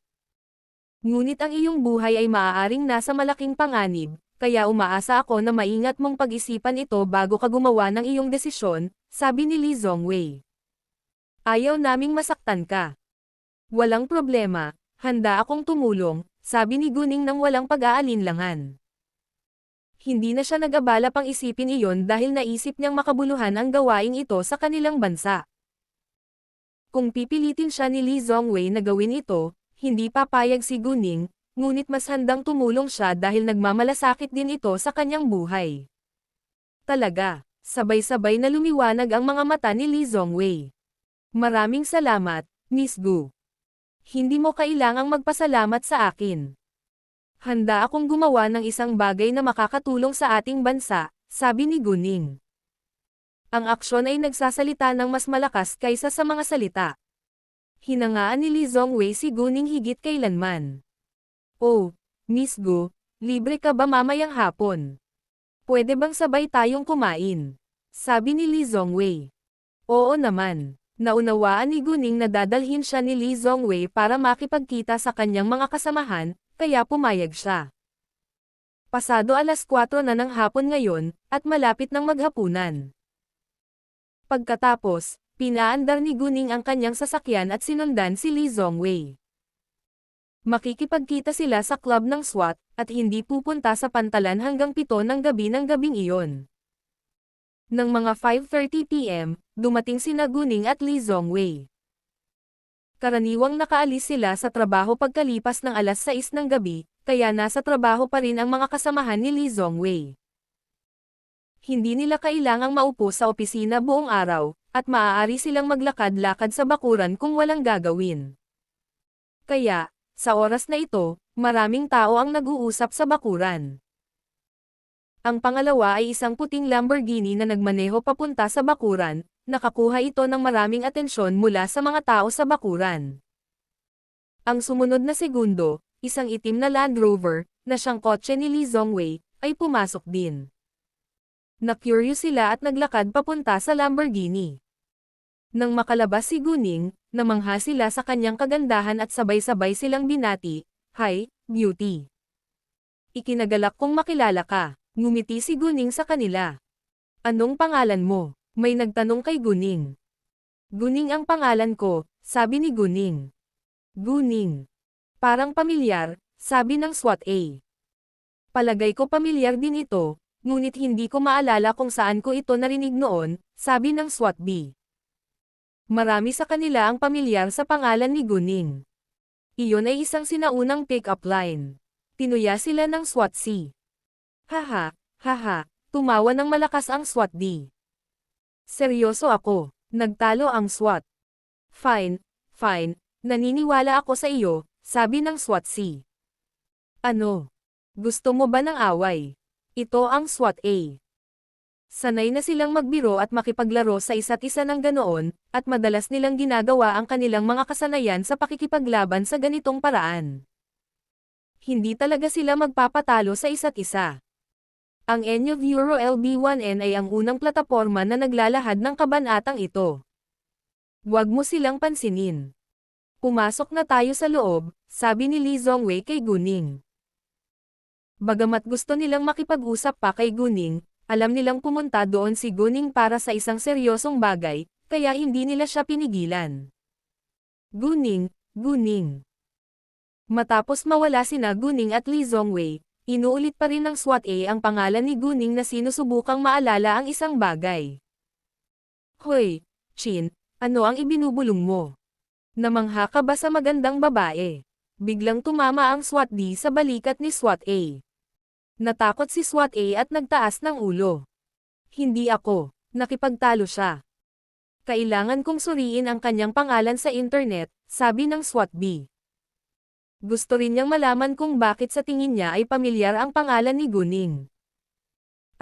Ngunit ang iyong buhay ay maaaring nasa malaking panganib, kaya umaasa ako na maingat mong pag-isipan ito bago ka gumawa ng iyong desisyon, sabi ni Lee Zongwei. Ayaw naming masaktan ka. Walang problema, handa akong tumulong, sabi ni Guning nang walang pag-aalinlangan. Hindi na siya nag-abala pang isipin iyon dahil naisip niyang makabuluhan ang gawaing ito sa kanilang bansa. Kung pipilitin siya ni Lee Zongwei na gawin ito, hindi papayag si Guning, ngunit mas handang tumulong siya dahil nagmamalasakit din ito sa kanyang buhay. Talaga, sabay-sabay na lumiwanag ang mga mata ni Lee Zongwei. Maraming salamat, Miss Gu. Hindi mo kailangang magpasalamat sa akin. Handa akong gumawa ng isang bagay na makakatulong sa ating bansa, sabi ni Guning. Ang aksyon ay nagsasalita ng mas malakas kaysa sa mga salita. Hinangaan ni Lee Zongwei si Guning higit kailanman. Oh, Miss Gu, libre ka ba mamayang hapon? Pwede bang sabay tayong kumain? Sabi ni Lee Zongwei. Oo naman. Naunawaan ni Guning na dadalhin siya ni Lee Zongwei para makipagkita sa kanyang mga kasamahan, kaya pumayag siya. Pasado 4:00 na ng hapon ngayon, at malapit ng maghapunan. Pagkatapos, pinaandar ni Guning ang kanyang sasakyan at sinundan si Lee Zongwei. Makikipagkita sila sa club ng SWAT, at hindi pupunta sa pantalan hanggang 7 ng gabi ng gabing iyon. Nang mga 5:30 PM, dumating sina Guning at Lee Zongwei. Karaniwang nakaalis sila sa trabaho pagkalipas ng 6 ng gabi, kaya nasa trabaho pa rin ang mga kasamahan ni Lee Zongwei. Hindi nila kailangang maupo sa opisina buong araw, at maaari silang maglakad-lakad sa bakuran kung walang gagawin. Kaya, sa oras na ito, maraming tao ang nag-uusap sa bakuran. Ang pangalawa ay isang puting Lamborghini na nagmaneho papunta sa bakuran, nakakuha ito ng maraming atensyon mula sa mga tao sa bakuran. Ang sumunod na segundo, isang itim na Land Rover, na siyang kotse ni Lee Zongwei, ay pumasok din. Na-curious sila at naglakad papunta sa Lamborghini. Nang makalabas si Guning, namangha sila sa kanyang kagandahan at sabay-sabay silang binati, "Hi, beauty. Ikinagalak kong makilala ka." Ngumiti si Guning sa kanila. "Anong pangalan mo?" May nagtanong kay Guning. "Guning ang pangalan ko," sabi ni Guning. "Guning. Parang pamilyar," sabi ng SWAT A. "Palagay ko pamilyar din ito, ngunit hindi ko maalala kung saan ko ito narinig noon," sabi ng SWAT B. Marami sa kanila ang pamilyar sa pangalan ni Guning. Iyon ay isang sinaunang pick-up line. Tinuya sila ng SWAT C. "Haha, haha," tumawa ng malakas ang SWAT D. Seryoso ako. Nagtalo ang SWAT. Fine, fine, naniniwala ako sa iyo, sabi ng SWAT-C. Ano? Gusto mo ba ng away? Ito ang SWAT-A. Sanay na silang magbiro at makipaglaro sa isa't isa ng ganoon, at madalas nilang ginagawa ang kanilang mga kasanayan sa pakikipaglaban sa ganitong paraan. Hindi talaga sila magpapatalo sa isa't isa. Ang Enyo Euro LB1N ay ang unang plataporma na naglalahad ng kabanatang ito. Huwag mo silang pansinin. Pumasok na tayo sa loob, sabi ni Lee Zhongwei kay Guning. Bagamat gusto nilang makipag-usap pa kay Guning, alam nilang pumunta doon si Guning para sa isang seryosong bagay, kaya hindi nila siya pinigilan. Guning, Guning. Matapos mawala sina Guning at Lee Zhongwei, inuulit pa rin ng SWAT-A ang pangalan ni Guning na sinusubukang maalala ang isang bagay. Hoy, Chin, ano ang ibinubulong mo? Namangha ka ba sa magandang babae? Biglang tumama ang SWAT-D sa balikat ni SWAT-A. Natakot si SWAT-A at nagtaas ng ulo. Hindi ako. Nakipagtalo siya. Kailangan kong suriin ang kanyang pangalan sa internet, sabi ng SWAT-B. Gusto rin niyang malaman kung bakit sa tingin niya ay pamilyar ang pangalan ni Guning.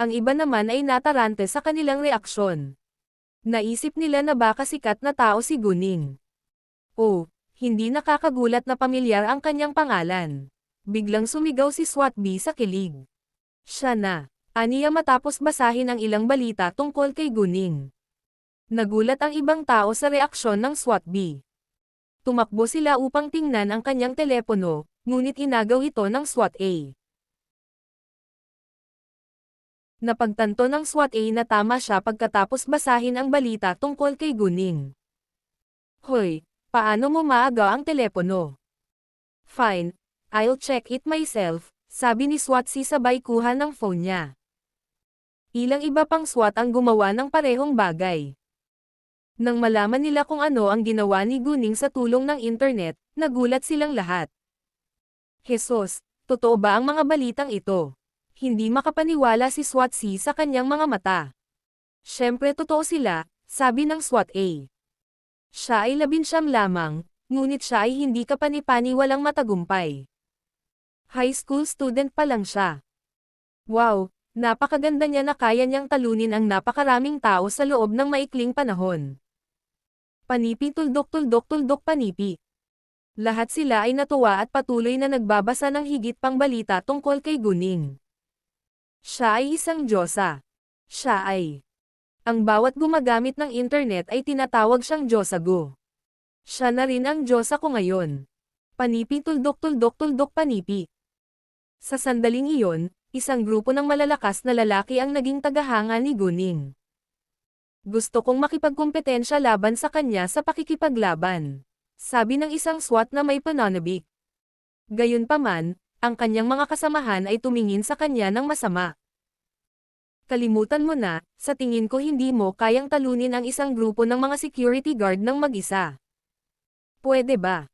Ang iba naman ay natarante sa kanilang reaksyon. Naisip nila na baka sikat na tao si Guning. Oh, hindi nakakagulat na pamilyar ang kanyang pangalan. Biglang sumigaw si SWAT-B sa kilig. Siya na, aniya matapos basahin ang ilang balita tungkol kay Guning. Nagulat ang ibang tao sa reaksyon ng SWAT-B. Tumakbo sila upang tingnan ang kanyang telepono, ngunit inagaw ito ng SWAT-A. Napagtanto ng SWAT-A na tama siya pagkatapos basahin ang balita tungkol kay Guning. Hoy, paano mo maaga ang telepono? Fine, I'll check it myself, sabi ni SWAT-C sabay kuha ng phone niya. Ilang iba pang SWAT ang gumawa ng parehong bagay. Nang malaman nila kung ano ang ginawa ni Guning sa tulong ng internet, nagulat silang lahat. Jesus, totoo ba ang mga balitang ito? Hindi makapaniwala si SWAT-C sa kanyang mga mata. Siyempre totoo sila, sabi ng SWAT-A. Siya ay 19 lamang, ngunit siya ay hindi kapani-paniwalang matagumpay. High school student pa lang siya. Wow, napakaganda niya na kaya niyang talunin ang napakaraming tao sa loob ng maikling panahon. Panipi tuldok panipi. Lahat sila ay natuwa at patuloy na nagbabasa ng higit pang balita tungkol kay Guning. Siya ay isang diyosa. Siya ay. Ang bawat gumagamit ng internet ay tinatawag siyang Diyosago. Siya na rin ang Diyosa ko ngayon. Panipi tuldok panipi. Sa sandaling iyon, isang grupo ng malalakas na lalaki ang naging tagahanga ni Guning. Gusto kong makipagkumpetensya laban sa kanya sa pakikipaglaban, sabi ng isang SWAT na may pananabik. Gayunpaman, ang kanyang mga kasamahan ay tumingin sa kanya ng masama. Kalimutan mo na, sa tingin ko hindi mo kayang talunin ang isang grupo ng mga security guard ng mag-isa. Pwede ba?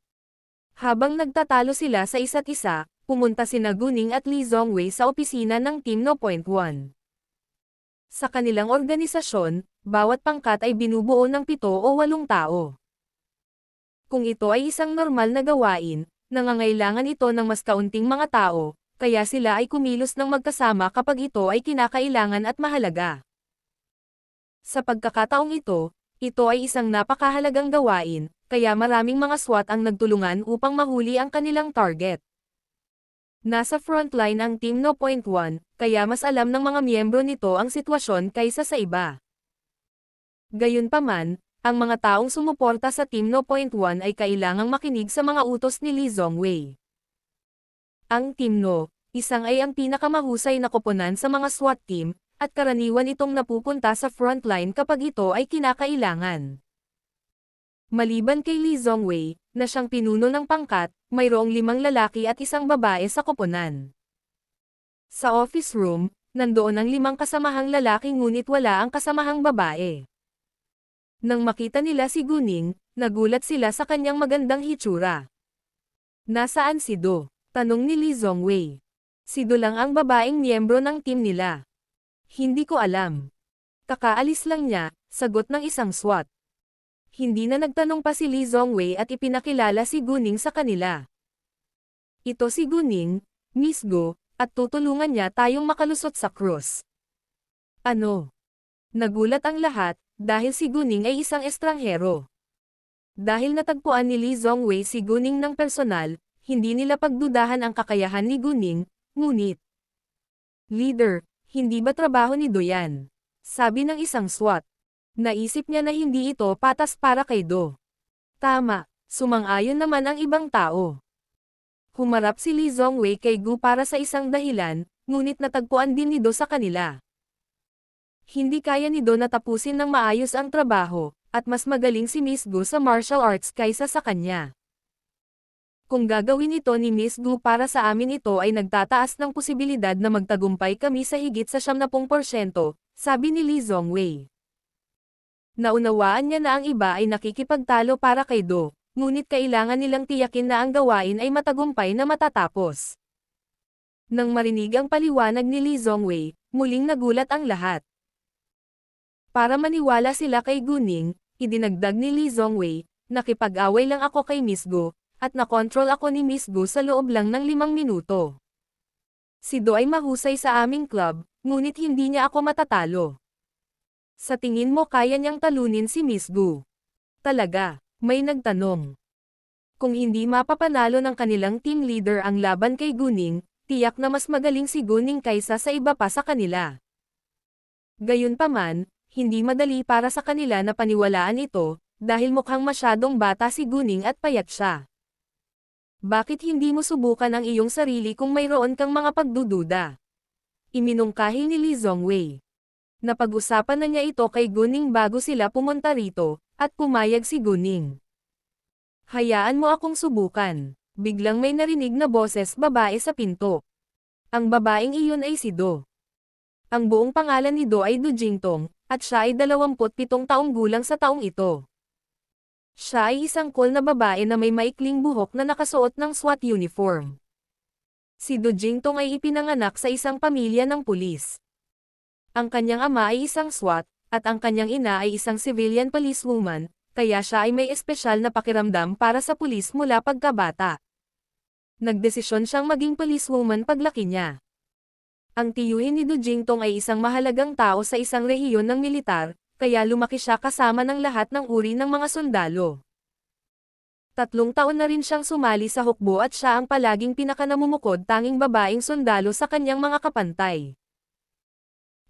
Habang nagtatalo sila sa isa't isa, pumunta sina Guning at Lee Zhongwei sa opisina ng Team No. 1. Sa kanilang organisasyon, bawat pangkat ay binubuo ng 7 o 8 tao. Kung ito ay isang normal na gawain, nangangailangan ito ng mas kaunting mga tao, kaya sila ay kumilos ng magkasama kapag ito ay kinakailangan at mahalaga. Sa pagkakataong ito ay isang napakahalagang gawain, kaya maraming mga SWAT ang nagtulungan upang mahuli ang kanilang target. Nasa frontline ang Team No. 1, kaya mas alam ng mga miyembro nito ang sitwasyon kaysa sa iba. Gayunpaman, ang mga taong sumuporta sa Team No. 1 ay kailangang makinig sa mga utos ni Lee Zhongwei. Ang Team No. 1 ay ang pinakamahusay na koponan sa mga SWAT team, at karaniwan itong napupunta sa frontline kapag ito ay kinakailangan. Maliban kay Lee Zhongwei, na siyang pinuno ng pangkat, mayroong 5 lalaki at 1 babae sa koponan. Sa office room, nandoon ang 5 kasamahang lalaki ngunit wala ang kasamahang babae. Nang makita nila si Guning, nagulat sila sa kanyang magandang hitsura. Nasaan si Do? Tanong ni Lee Zhongwei. Si Do lang ang babaeng miyembro ng team nila. Hindi ko alam. Kakaalis lang niya, Sagot ng isang SWAT. Hindi na nagtanong pa si Lee Zhongwei at ipinakilala si Guning sa kanila. Ito si Guning, Miss Gu, at tutulungan niya tayong makalusot sa krus. Ano? Nagulat ang lahat, dahil si Guning ay isang estranghero. Dahil natagpuan ni Lee Zhongwei si Guning ng personal, hindi nila pagdudahan ang kakayahan ni Guning, ngunit. Leader, hindi ba trabaho ni Do yan? Sabi ng isang SWAT. Naisip niya na hindi ito patas para kay Do. Tama, sumang-ayon naman ang ibang tao. Humarap si Lee Zhongwei kay Gu para sa isang dahilan, ngunit natagpuan din ni Do sa kanila. Hindi kaya ni Do na tapusin ng maayos ang trabaho, at mas magaling si Miss Gu sa martial arts kaysa sa kanya. Kung gagawin ito ni Miss Gu para sa amin ito ay nagtataas ng posibilidad na magtagumpay kami sa higit sa 70%, sabi ni Lee Zhongwei. Naunawaan niya na ang iba ay nakikipagtalo para kay Do, ngunit kailangan nilang tiyakin na ang gawain ay matagumpay na matatapos. Nang marinig ang paliwanag ni Lee Zhongwei, muling nagulat ang lahat. Para maniwala sila kay Guning, idinagdag ni Lee Zhongwei, nakipag-away lang ako kay Miss Gu, at nakontrol ako ni Miss Gu sa loob lang ng 5 minuto. Si Do ay mahusay sa aming club, ngunit hindi niya ako matatalo. Sa tingin mo kaya niyang talunin si Miss Gu? Talaga, may nagtanong. Kung hindi mapapanalo ng kanilang team leader ang laban kay Guning, tiyak na mas magaling si Guning kaysa sa iba pa sa kanila. Gayunpaman, hindi madali para sa kanila na paniwalaan ito, dahil mukhang masyadong bata si Guning at payat siya. Bakit hindi mo subukan ang iyong sarili kung mayroon kang mga pagdududa? Iminungkahi ni Lee Zhongwei. Napag-usapan na niya ito kay Guning bago sila pumunta rito, at pumayag si Guning. Hayaan mo akong subukan. Biglang may narinig na boses babae sa pinto. Ang babaeng iyon ay si Do. Ang buong pangalan ni Do ay Do Jingtong, at siya ay 27 taong gulang sa taong ito. Siya ay isang cool na babae na may maikling buhok na nakasuot ng SWAT uniform. Si Do Jingtong ay ipinanganak sa isang pamilya ng pulis. Ang kanyang ama ay isang SWAT, at ang kanyang ina ay isang civilian policewoman, kaya siya ay may espesyal na pakiramdam para sa pulis mula pagkabata. Nagdesisyon siyang maging policewoman paglaki niya. Ang tiyuhin ni Do Jingtong ay isang mahalagang tao sa isang rehiyon ng militar, kaya lumaki siya kasama ng lahat ng uri ng mga sundalo. 3 taon na rin siyang sumali sa hukbo at siya ang palaging pinakanamumukod tanging babaeng sundalo sa kanyang mga kapantay.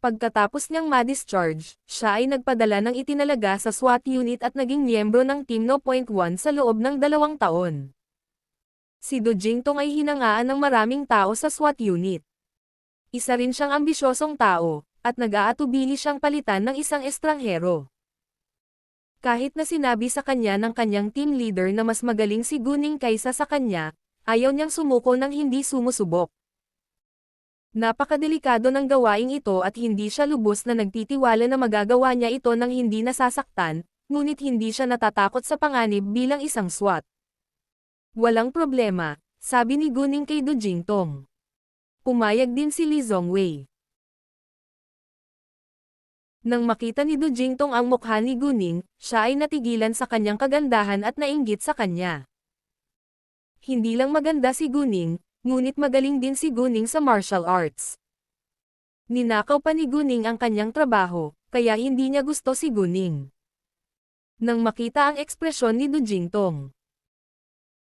Pagkatapos niyang ma-discharge, siya ay nagpadala ng itinalaga sa SWAT unit at naging miyembro ng Team No. 1 sa loob ng 2 taon. Si Do Jingtong ay hinangaan ng maraming tao sa SWAT unit. Isa rin siyang ambisyosong tao, at nag-aatubili siyang palitan ng isang estranghero. Kahit na sinabi sa kanya ng kanyang team leader na mas magaling si Guning kaysa sa kanya, ayaw niyang sumuko ng hindi sumusubok. Napakadelikado ng gawaing ito at hindi siya lubos na nagtitiwala na magagawa niya ito nang hindi nasasaktan, ngunit hindi siya natatakot sa panganib bilang isang SWAT. Walang problema, sabi ni Guning kay Do Jingtong. Pumayag din si Lee Zhongwei. Nang makita ni Do Jingtong ang mukha ni Guning, siya ay natigilan sa kanyang kagandahan at nainggit sa kanya. Hindi lang maganda si Guning, ngunit magaling din si Guning sa martial arts. Ninakaw pa ni Guning ang kanyang trabaho, kaya hindi niya gusto si Guning. Nang makita ang ekspresyon ni Do Jingtong,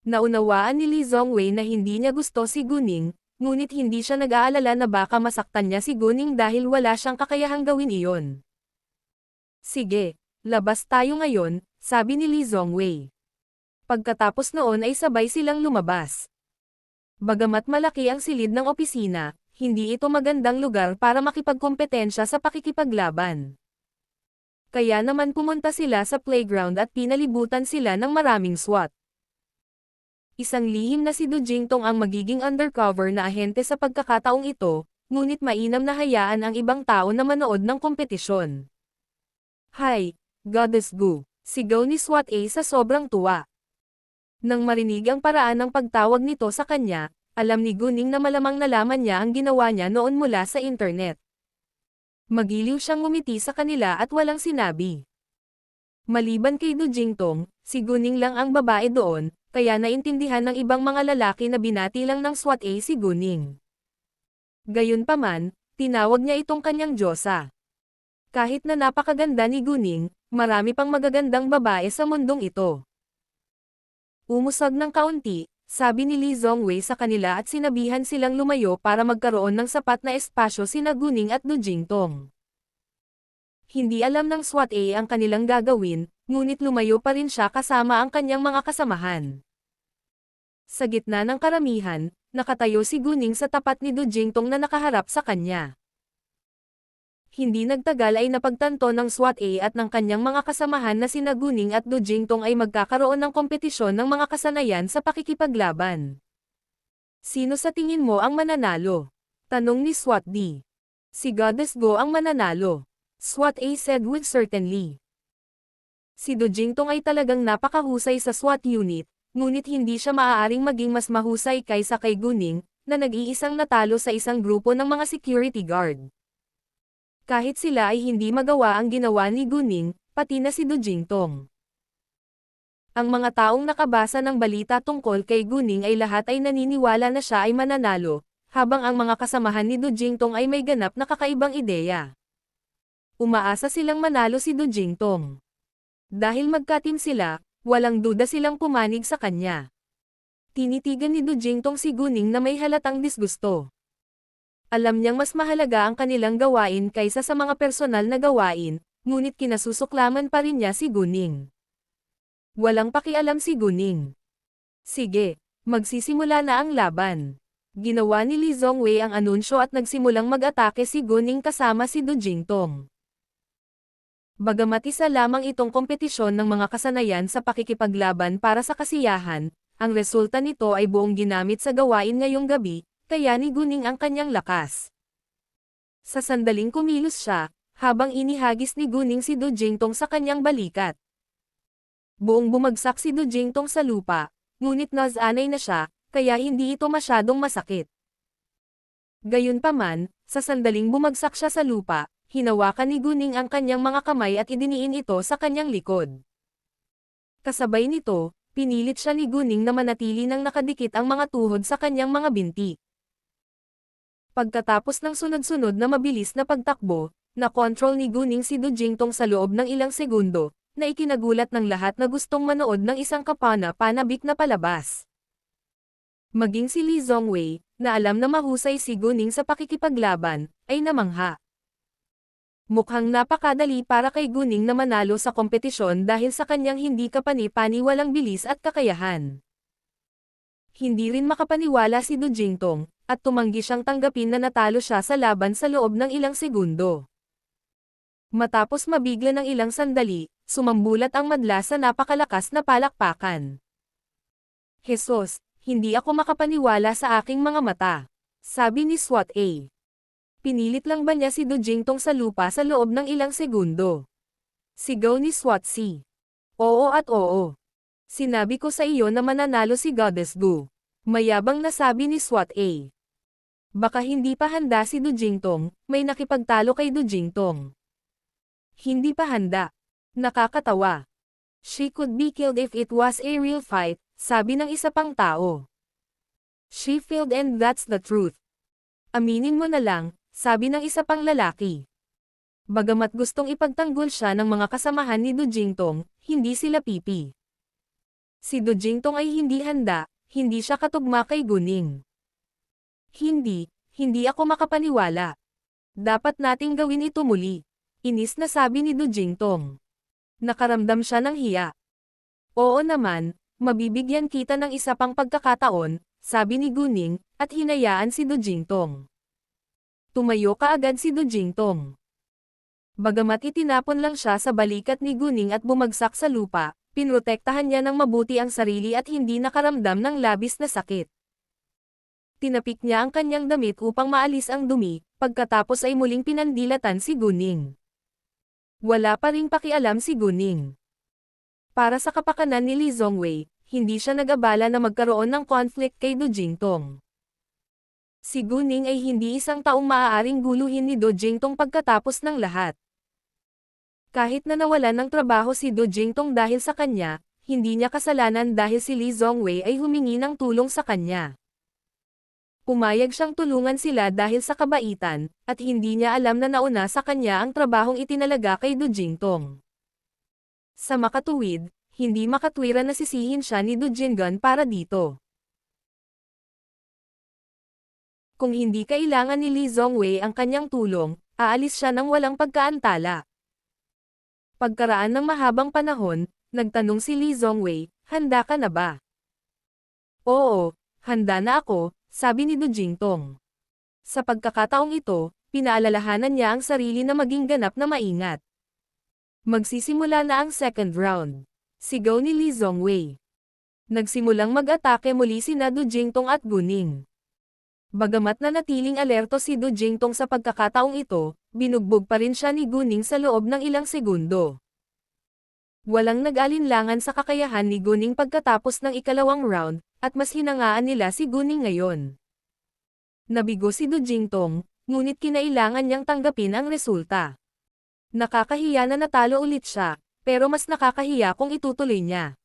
naunawaan ni Lee Zhongwei na hindi niya gusto si Guning, ngunit hindi siya nag-aalala na baka masaktan niya si Guning dahil wala siyang kakayahang gawin iyon. Sige, labas tayo ngayon, sabi ni Lee Zhongwei. Pagkatapos noon ay sabay silang lumabas. Bagamat malaki ang silid ng opisina, hindi ito magandang lugar para makipagkompetensya sa pakikipaglaban. Kaya naman pumunta sila sa playground at pinalibutan sila ng maraming SWAT. Isang lihim na si Do Jingtong ang magiging undercover na ahente sa pagkakataong ito, ngunit mainam na hayaan ang ibang tao na manood ng kompetisyon. Hi, Goddess Gu, sigaw ni SWAT A sa sobrang tuwa. Nang marinig ang paraan ng pagtawag nito sa kanya, alam ni Guning na malamang nalaman niya ang ginawa niya noon mula sa internet. Magiliw siyang ngumiti sa kanila at walang sinabi. Maliban kay Du Jingtong, si Guning lang ang babae doon, kaya naintindihan ng ibang mga lalaki na binati lang ng SWAT A si Guning. Gayunpaman, tinawag niya itong kanyang diyosa. Kahit na napakaganda ni Guning, marami pang magagandang babae sa mundong ito. Umusog ng kaunti, sabi ni Lee Zongwei sa kanila at sinabihan silang lumayo para magkaroon ng sapat na espasyo sina Guning at Du Jingtong. Hindi alam ng SWAT A ang kanilang gagawin, ngunit lumayo pa rin siya kasama ang kanyang mga kasamahan. Sa gitna ng karamihan, nakatayo si Guning sa tapat ni Du Jingtong na nakaharap sa kanya. Hindi nagtagal ay napagtanto ng SWAT A at ng kanyang mga kasamahan na sina Guning at Du Jingtong ay magkakaroon ng kompetisyon ng mga kasanayan sa pakikipaglaban. Sino sa tingin mo ang mananalo? Tanong ni SWAT D. Si Goddess Go ang mananalo. SWAT A said with certainly. Si Du Jingtong ay talagang napakahusay sa SWAT unit, ngunit hindi siya maaaring maging mas mahusay kaysa kay Guning, na nag-iisang natalo sa isang grupo ng mga security guard. Kahit sila ay hindi magawa ang ginawa ni Guning, pati na si Du Jingtong. Ang mga taong nakabasa ng balita tungkol kay Guning ay lahat ay naniniwala na siya ay mananalo, habang ang mga kasamahan ni Du Jingtong ay may ganap na kakaibang ideya. Umaasa silang manalo si Du Jingtong. Dahil magka-team sila, walang duda silang pumanig sa kanya. Tinitigan ni Du Jingtong si Guning na may halatang disgusto. Alam niyang mas mahalaga ang kanilang gawain kaysa sa mga personal na gawain, ngunit kinasusuklaman pa rin niya si Guning. Walang pakialam si Guning. Sige, magsisimula na ang laban. Ginawa ni Lee Zongwei ang anunsyo at nagsimulang mag-atake si Guning kasama si Du Jingtong. Bagamat isa lamang itong kompetisyon ng mga kasanayan sa pakikipaglaban para sa kasiyahan, ang resulta nito ay buong ginamit sa gawain ngayong gabi, kaya ni Guning ang kanyang lakas. Sa sandaling kumilos siya, habang inihagis ni Guning si Du Jingtong sa kanyang balikat. Buong bumagsak si Du Jingtong sa lupa, ngunit nasanay na siya, kaya hindi ito masyadong masakit. Gayunpaman, sa sandaling bumagsak siya sa lupa, hinawakan ni Guning ang kanyang mga kamay at idiniin ito sa kanyang likod. Kasabay nito, pinilit siya ni Guning na manatili nang nakadikit ang mga tuhod sa kanyang mga binti. Pagkatapos ng sunod-sunod na mabilis na pagtakbo, na-control ni Guning si Du Jingtong sa loob ng ilang segundo, na ikinagulat ng lahat na gustong manood ng isang kapana-panabik na palabas. Maging si Lee Zongwei, na alam na mahusay si Guning sa pakikipaglaban, ay namangha. Mukhang napakadali para kay Guning na manalo sa kompetisyon dahil sa kanyang hindi kapani-paniwalang bilis at kakayahan. Hindi rin makapaniwala si Du Jingtong, at tumanggi siyang tanggapin na natalo siya sa laban sa loob ng ilang segundo. Matapos mabigla ng ilang sandali, sumambulat ang madla sa napakalakas na palakpakan. Jesus, hindi ako makapaniwala sa aking mga mata, sabi ni SWAT A. Pinilit lang ba niya si Du Jingtong sa lupa sa loob ng ilang segundo? Sigaw ni SWAT C. Oo at oo. Sinabi ko sa iyo na mananalo si Goddess Gu. Mayabang na sabi ni SWAT A. Baka hindi pa handa si Du Jingtong, may nakipagtalo kay Du Jingtong. Hindi pa handa. Nakakatawa. She could be killed if it was a real fight, sabi ng isa pang tao. She failed and that's the truth. Aminin mo na lang, sabi ng isa pang lalaki. Bagamat gustong ipagtanggol siya ng mga kasamahan ni Du Jingtong, hindi sila pipi. Si Du Jingtong ay hindi handa, hindi siya katugma kay Guning. Hindi ako makapaniwala. Dapat nating gawin ito muli. Inis na sabi ni Du Jingtong. Nakaramdam siya ng hiya. Oo naman, mabibigyan kita ng isa pang pagkakataon, sabi ni Guning, at hinayaan si Du Jingtong. Tumayo kaagad si Du Jingtong. Bagamat itinapon lang siya sa balikat ni Guning at bumagsak sa lupa, pinrotektahan niya ng mabuti ang sarili at hindi nakaramdam ng labis na sakit. Tinapik niya ang kanyang damit upang maalis ang dumi, pagkatapos ay muling pinandilatan si Guning. Wala pa ring pakialam si Guning. Para sa kapakanan ni Lee Zongwei, hindi siya nag-abala na magkaroon ng conflict kay Du Jingtong. Si Guning ay hindi isang taong maaaring guluhin ni Du Jingtong pagkatapos ng lahat. Kahit na nawalan ng trabaho si Du Jingtong dahil sa kanya, hindi niya kasalanan dahil si Li Zongwei ay humingi ng tulong sa kanya. Pumayag siyang tulungan sila dahil sa kabaitan, at hindi niya alam na nauna sa kanya ang trabahong itinalaga kay Du Jingtong. Sa makatuwid, hindi makatwiran na sisihin siya ni Du Jinggan para dito. Kung hindi kailangan ni Li Zongwei ang kanyang tulong, aalis siya ng walang pagkaantala. Pagkaraan ng mahabang panahon, nagtanong si Li Zongwei, "Handa ka na ba?" "Oo, handa na ako," sabi ni Du Jingtong. Sa pagkakataong ito, pinaalalahanan niya ang sarili na maging ganap na maingat. Magsisimula na ang second round. Sigaw ni Li Zongwei. Nagsimulang mag-atake muli sina Du Jingtong at Guning. Bagamat nanatiling alerto si Du Jingtong sa pagkakataong ito, binugbog pa rin siya ni Guning sa loob ng ilang segundo. Walang nag-alinlangan sa kakayahan ni Guning pagkatapos ng ikalawang round, at mas hinangaan nila si Guning ngayon. Nabigo si Du Jingtong, ngunit kinailangan niyang tanggapin ang resulta. Nakakahiya na natalo ulit siya, pero mas nakakahiya kung itutuloy niya.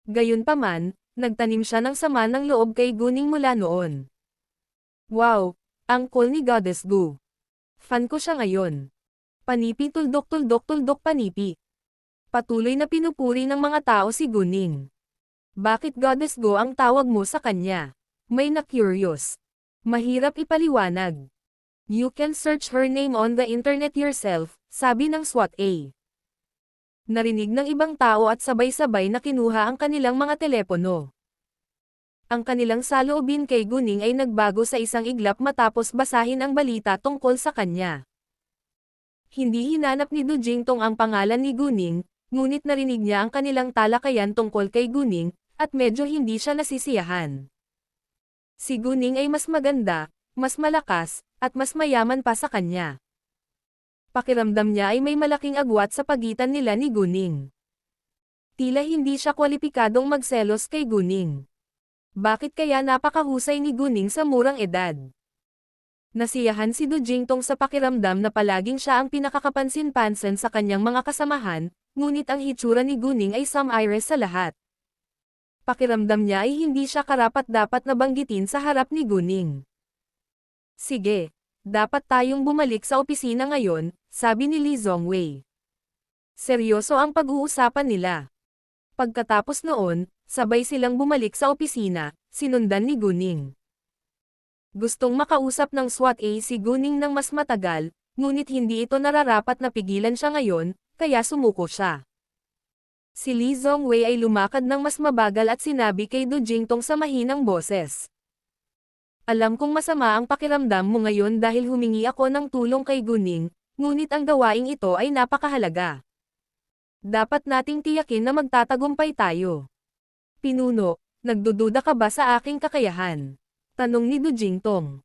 Gayunpaman, nagtanim siya ng sama ng loob kay Guning mula noon. "Wow, ang cool ni Goddess Gu. Fan ko siya ngayon. Panipi tuldok panipi." Patuloy na pinupuri ng mga tao si Guning. "Bakit Goddess Gu ang tawag mo sa kanya?" May na-curious. Mahirap ipaliwanag. "You can search her name on the internet yourself," sabi ng SWAT A. Narinig ng ibang tao at sabay-sabay na kinuha ang kanilang mga telepono. Ang kanilang saloobin kay Guning ay nagbago sa isang iglap matapos basahin ang balita tungkol sa kanya. Hindi hinanap ni Du Jingtong ang pangalan ni Guning, ngunit narinig niya ang kanilang talakayan tungkol kay Guning, at medyo hindi siya nasisiyahan. Si Guning ay mas maganda, mas malakas, at mas mayaman pa sa kanya. Pakiramdam niya ay may malaking agwat sa pagitan nila ni Guning. Tila hindi siya kwalipikadong magselos kay Guning. Bakit kaya napakahusay ni Guning sa murang edad? Nasiyahan si Du Jingtong sa pakiramdam na palaging siya ang pinakakapansin-pansin sa kanyang mga kasamahan, ngunit ang hitsura ni Guning ay sum-ires sa lahat. Pakiramdam niya ay hindi siya karapat-dapat na banggitin sa harap ni Guning. "Sige, dapat tayong bumalik sa opisina ngayon," sabi ni Li Zongwei. Seryoso ang pag-uusapan nila. Pagkatapos noon, sabay silang bumalik sa opisina, sinundan ni Guning. Gustong makausap ng SWAT A si Guning ng mas matagal, ngunit hindi ito nararapat na pigilan siya ngayon, kaya sumuko siya. Si Li Zongwei ay lumakad ng mas mabagal at sinabi kay Du Jingtong sa mahinang boses. "Alam kong masama ang pakiramdam mo ngayon dahil humingi ako ng tulong kay Guning, ngunit ang gawaing ito ay napakahalaga. Dapat nating tiyakin na magtatagumpay tayo." "Pinuno, nagdududa ka ba sa aking kakayahan?" tanong ni Du Jingtong.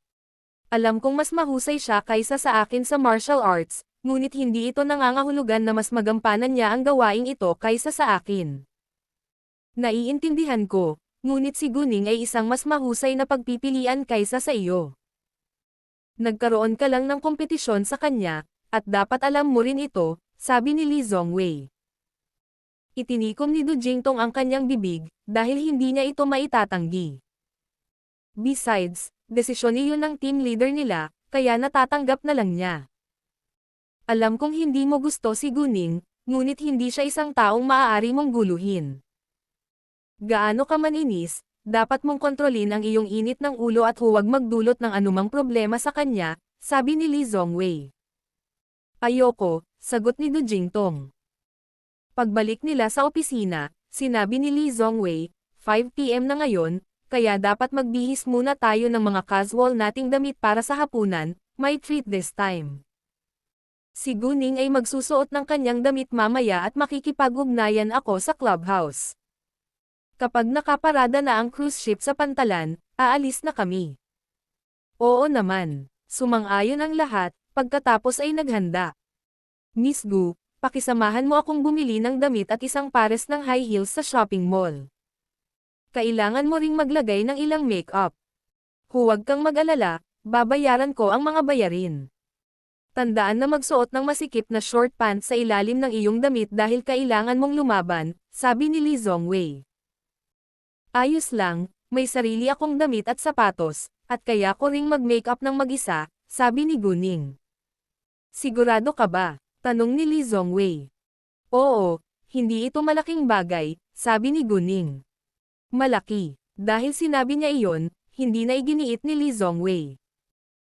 "Alam kong mas mahusay siya kaysa sa akin sa martial arts, ngunit hindi ito nangangahulugan na mas magampanan niya ang gawaing ito kaysa sa akin. Naiintindihan ko, ngunit si Guning ay isang mas mahusay na pagpipilian kaysa sa iyo. Nagkaroon ka lang ng kompetisyon sa kanya, at dapat alam mo rin ito," sabi ni Li Zongwei. Itinikom ni Du Jingtong ang kanyang bibig, dahil hindi niya ito maitatanggi. Besides, desisyon iyon ng team leader nila, kaya natatanggap na lang niya. "Alam kong hindi mo gusto si Guning, ngunit hindi siya isang taong maaari mong guluhin. Gaano ka man inis, dapat mong kontrolin ang iyong init ng ulo at huwag magdulot ng anumang problema sa kanya," sabi ni Li Zongwei. "Ayoko," sagot ni Du Jingtong. Pagbalik nila sa opisina, sinabi ni Li Zongwei, 5 PM na ngayon, kaya dapat magbihis muna tayo ng mga casual nating damit para sa hapunan, may treat this time. Si Guning ay magsusuot ng kanyang damit mamaya at makikipag-ugnayan ako sa clubhouse. Kapag nakaparada na ang cruise ship sa Pantalan, aalis na kami." "Oo naman," sumang-ayon ang lahat, pagkatapos ay naghanda. "Miss Gu, pakisamahan mo akong bumili ng damit at isang pares ng high heels sa shopping mall. Kailangan mo ring maglagay ng ilang makeup. Huwag kang mag-alala, babayaran ko ang mga bayarin." Tandaan na magsuot ng masikip na short pants sa ilalim ng iyong damit dahil kailangan mong lumaban, sabi ni Lee Zhongwei. Ayos lang, may sarili akong damit at sapatos, at kaya ko ring mag-makeup ng mag-isa, sabi ni Guning. Sigurado ka ba? Tanong ni Lee Zhongwei. Oo, hindi ito malaking bagay, sabi ni Guning. Malaki. Dahil sinabi niya iyon, hindi na iginiit ni Lee Zhongwei.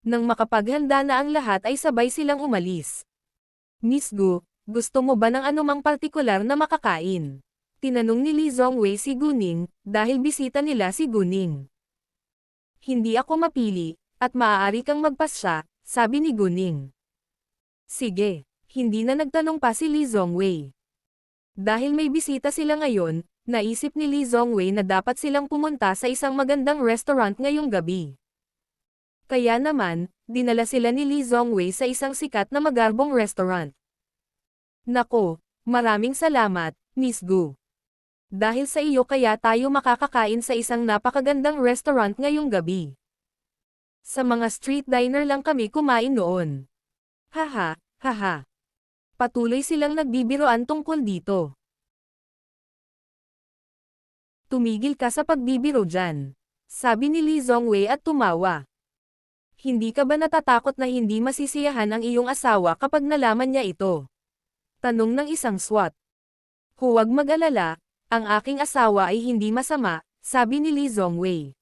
Nang makapaghanda na ang lahat ay sabay silang umalis. Miss Gu, gusto mo ba ng anumang partikular na makakain? Tinanong ni Lee Zhongwei si Guning, dahil bisita nila si Guning. Hindi ako mapili, at maaari kang magpasya, sabi ni Guning. Sige, hindi na nagtanong pa si Lee Zhongwei. Dahil may bisita sila ngayon, naisip ni Lee Zhongwei na dapat silang pumunta sa isang magandang restaurant ngayong gabi. Kaya naman, dinala sila ni Lee Zhongwei sa isang sikat na magarbong restaurant. Nako, maraming salamat, Miss Gu. Dahil sa iyo kaya tayo makakakain sa isang napakagandang restaurant ngayong gabi. Sa mga street diner lang kami kumain noon. Haha, haha. Patuloy silang nagbibiroan tungkol dito. Tumigil ka sa pagbibiro dyan. Sabi ni Lee Zhongwei at tumawa. Hindi ka ba natatakot na hindi masisiyahan ang iyong asawa kapag nalaman niya ito? Tanong ng isang SWAT. Huwag mag-alala, ang aking asawa ay hindi masama, sabi ni Lee Zhongwei.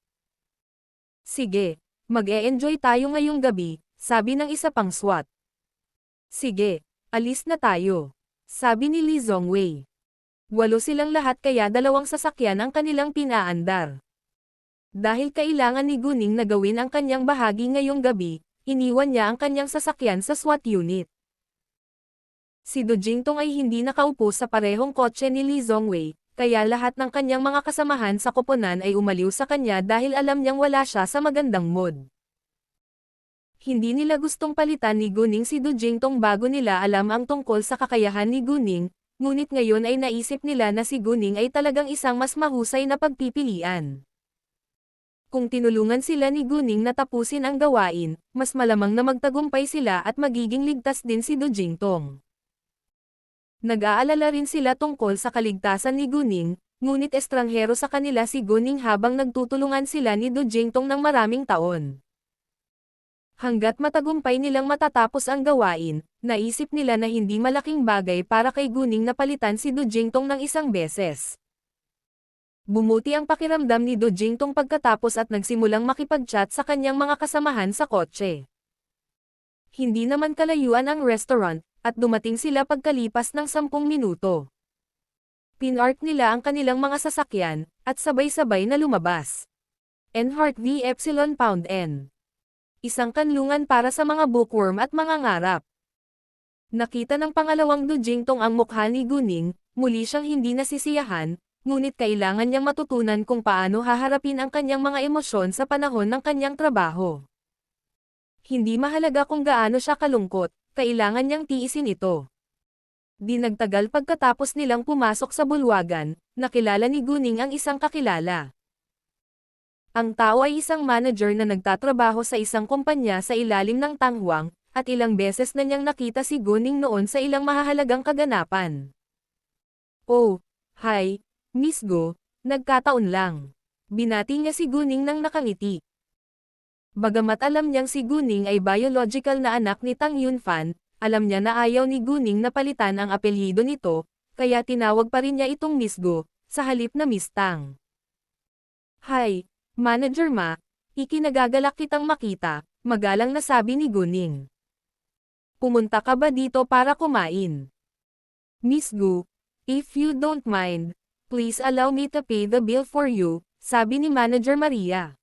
Sige, mag-e-enjoy tayo ngayong gabi, sabi ng isa pang SWAT. Sige, alis na tayo, sabi ni Lee Zhongwei. 8 silang lahat kaya 2 sasakyan ang kanilang pinaandar. Dahil kailangan ni Guning na gawin ang kanyang bahagi ngayong gabi, iniwan niya ang kanyang sasakyan sa SWAT unit. Si Do Jingtong ay hindi nakaupo sa parehong kotse ni Lee Zhongwei, kaya lahat ng kanyang mga kasamahan sa koponan ay umaliw sa kanya dahil alam niyang wala siya sa magandang mood. Hindi nila gustong palitan ni Guning si Do Jingtong bago nila alam ang tungkol sa kakayahan ni Guning, ngunit ngayon ay naisip nila na si Guning ay talagang isang mas mahusay na pagpipilian. Kung tinulungan sila ni Guning na tapusin ang gawain, mas malamang na magtagumpay sila at magiging ligtas din si Do Jingtong. Nag-aalala rin sila tungkol sa kaligtasan ni Guning, ngunit estranghero sa kanila si Guning habang nagtutulungan sila ni Do Jingtong ng maraming taon. Hanggat matagumpay nilang matatapos ang gawain, naisip nila na hindi malaking bagay para kay Guning na palitan si Do Jingtong ng isang beses. Bumuti ang pakiramdam ni Do Jingtong pagkatapos at nagsimulang makipag-chat sa kanyang mga kasamahan sa kotse. Hindi naman kalayuan ang restaurant, at dumating sila pagkalipas ng 10 minuto. Pinark nila ang kanilang mga sasakyan, at sabay-sabay na lumabas. Enhart V Epsilon Pound N. Isang kanlungan para sa mga bookworm at mga ngarap. Nakita ng pangalawang Do Jingtong ang mukha ni Guning, muli siyang hindi nasisiyahan, ngunit kailangan niyang matutunan kung paano haharapin ang kanyang mga emosyon sa panahon ng kanyang trabaho. Hindi mahalaga kung gaano siya kalungkot, kailangan niyang tiisin ito. Di nagtagal pagkatapos nilang pumasok sa bulwagan, nakilala ni Guning ang isang kakilala. Ang tao ay isang manager na nagtatrabaho sa isang kumpanya sa ilalim ng Tanghuang, at ilang beses na niyang nakita si Guning noon sa ilang mahahalagang kaganapan. Oh, hi, Miss Gu, nagkataon lang. Binati niya si Guning nang nakangiti. Bagamat alam niyang si Guning ay biological na anak ni Tang Yunfan, alam niya na ayaw ni Guning na palitan ang apelyido nito, kaya tinawag pa rin niya itong Miss Gu, sa halip na Miss Tang. Hi, Manager Ma, ikinagagalak kitang makita, magalang na sabi ni Guning. Pumunta ka ba dito para kumain? Miss Gu, if you don't mind, please allow me to pay the bill for you, sabi ni Manager Maria.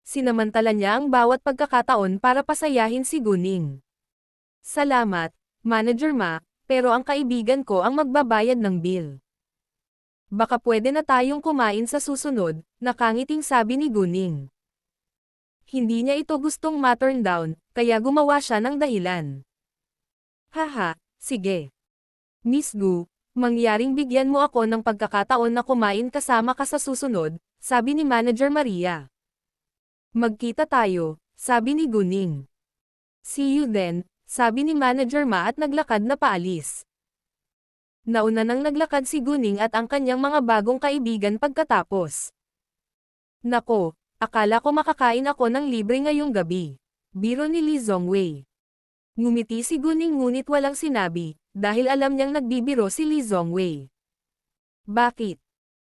Sinamantala niya ang bawat pagkakataon para pasayahin si Guning. Salamat, Manager Ma, pero ang kaibigan ko ang magbabayad ng bill. Baka pwede na tayong kumain sa susunod, nakangiting sabi ni Guning. Hindi niya ito gustong ma-turn down, kaya gumawa siya ng dahilan. Haha, sige. Miss Gu, mangyaring bigyan mo ako ng pagkakataon na kumain kasama ka sa susunod, sabi ni Manager Maria. Magkita tayo, sabi ni Guning. See you then, sabi ni Manager Ma at naglakad na paalis. Nauna nang naglakad si Guning at ang kanyang mga bagong kaibigan pagkatapos. Nako, akala ko makakain ako ng libre ngayong gabi. Biro ni Lee Zhongwei. Ngumiti si Guning ngunit walang sinabi, dahil alam niyang nagbibiro si Lee Zhongwei. Bakit?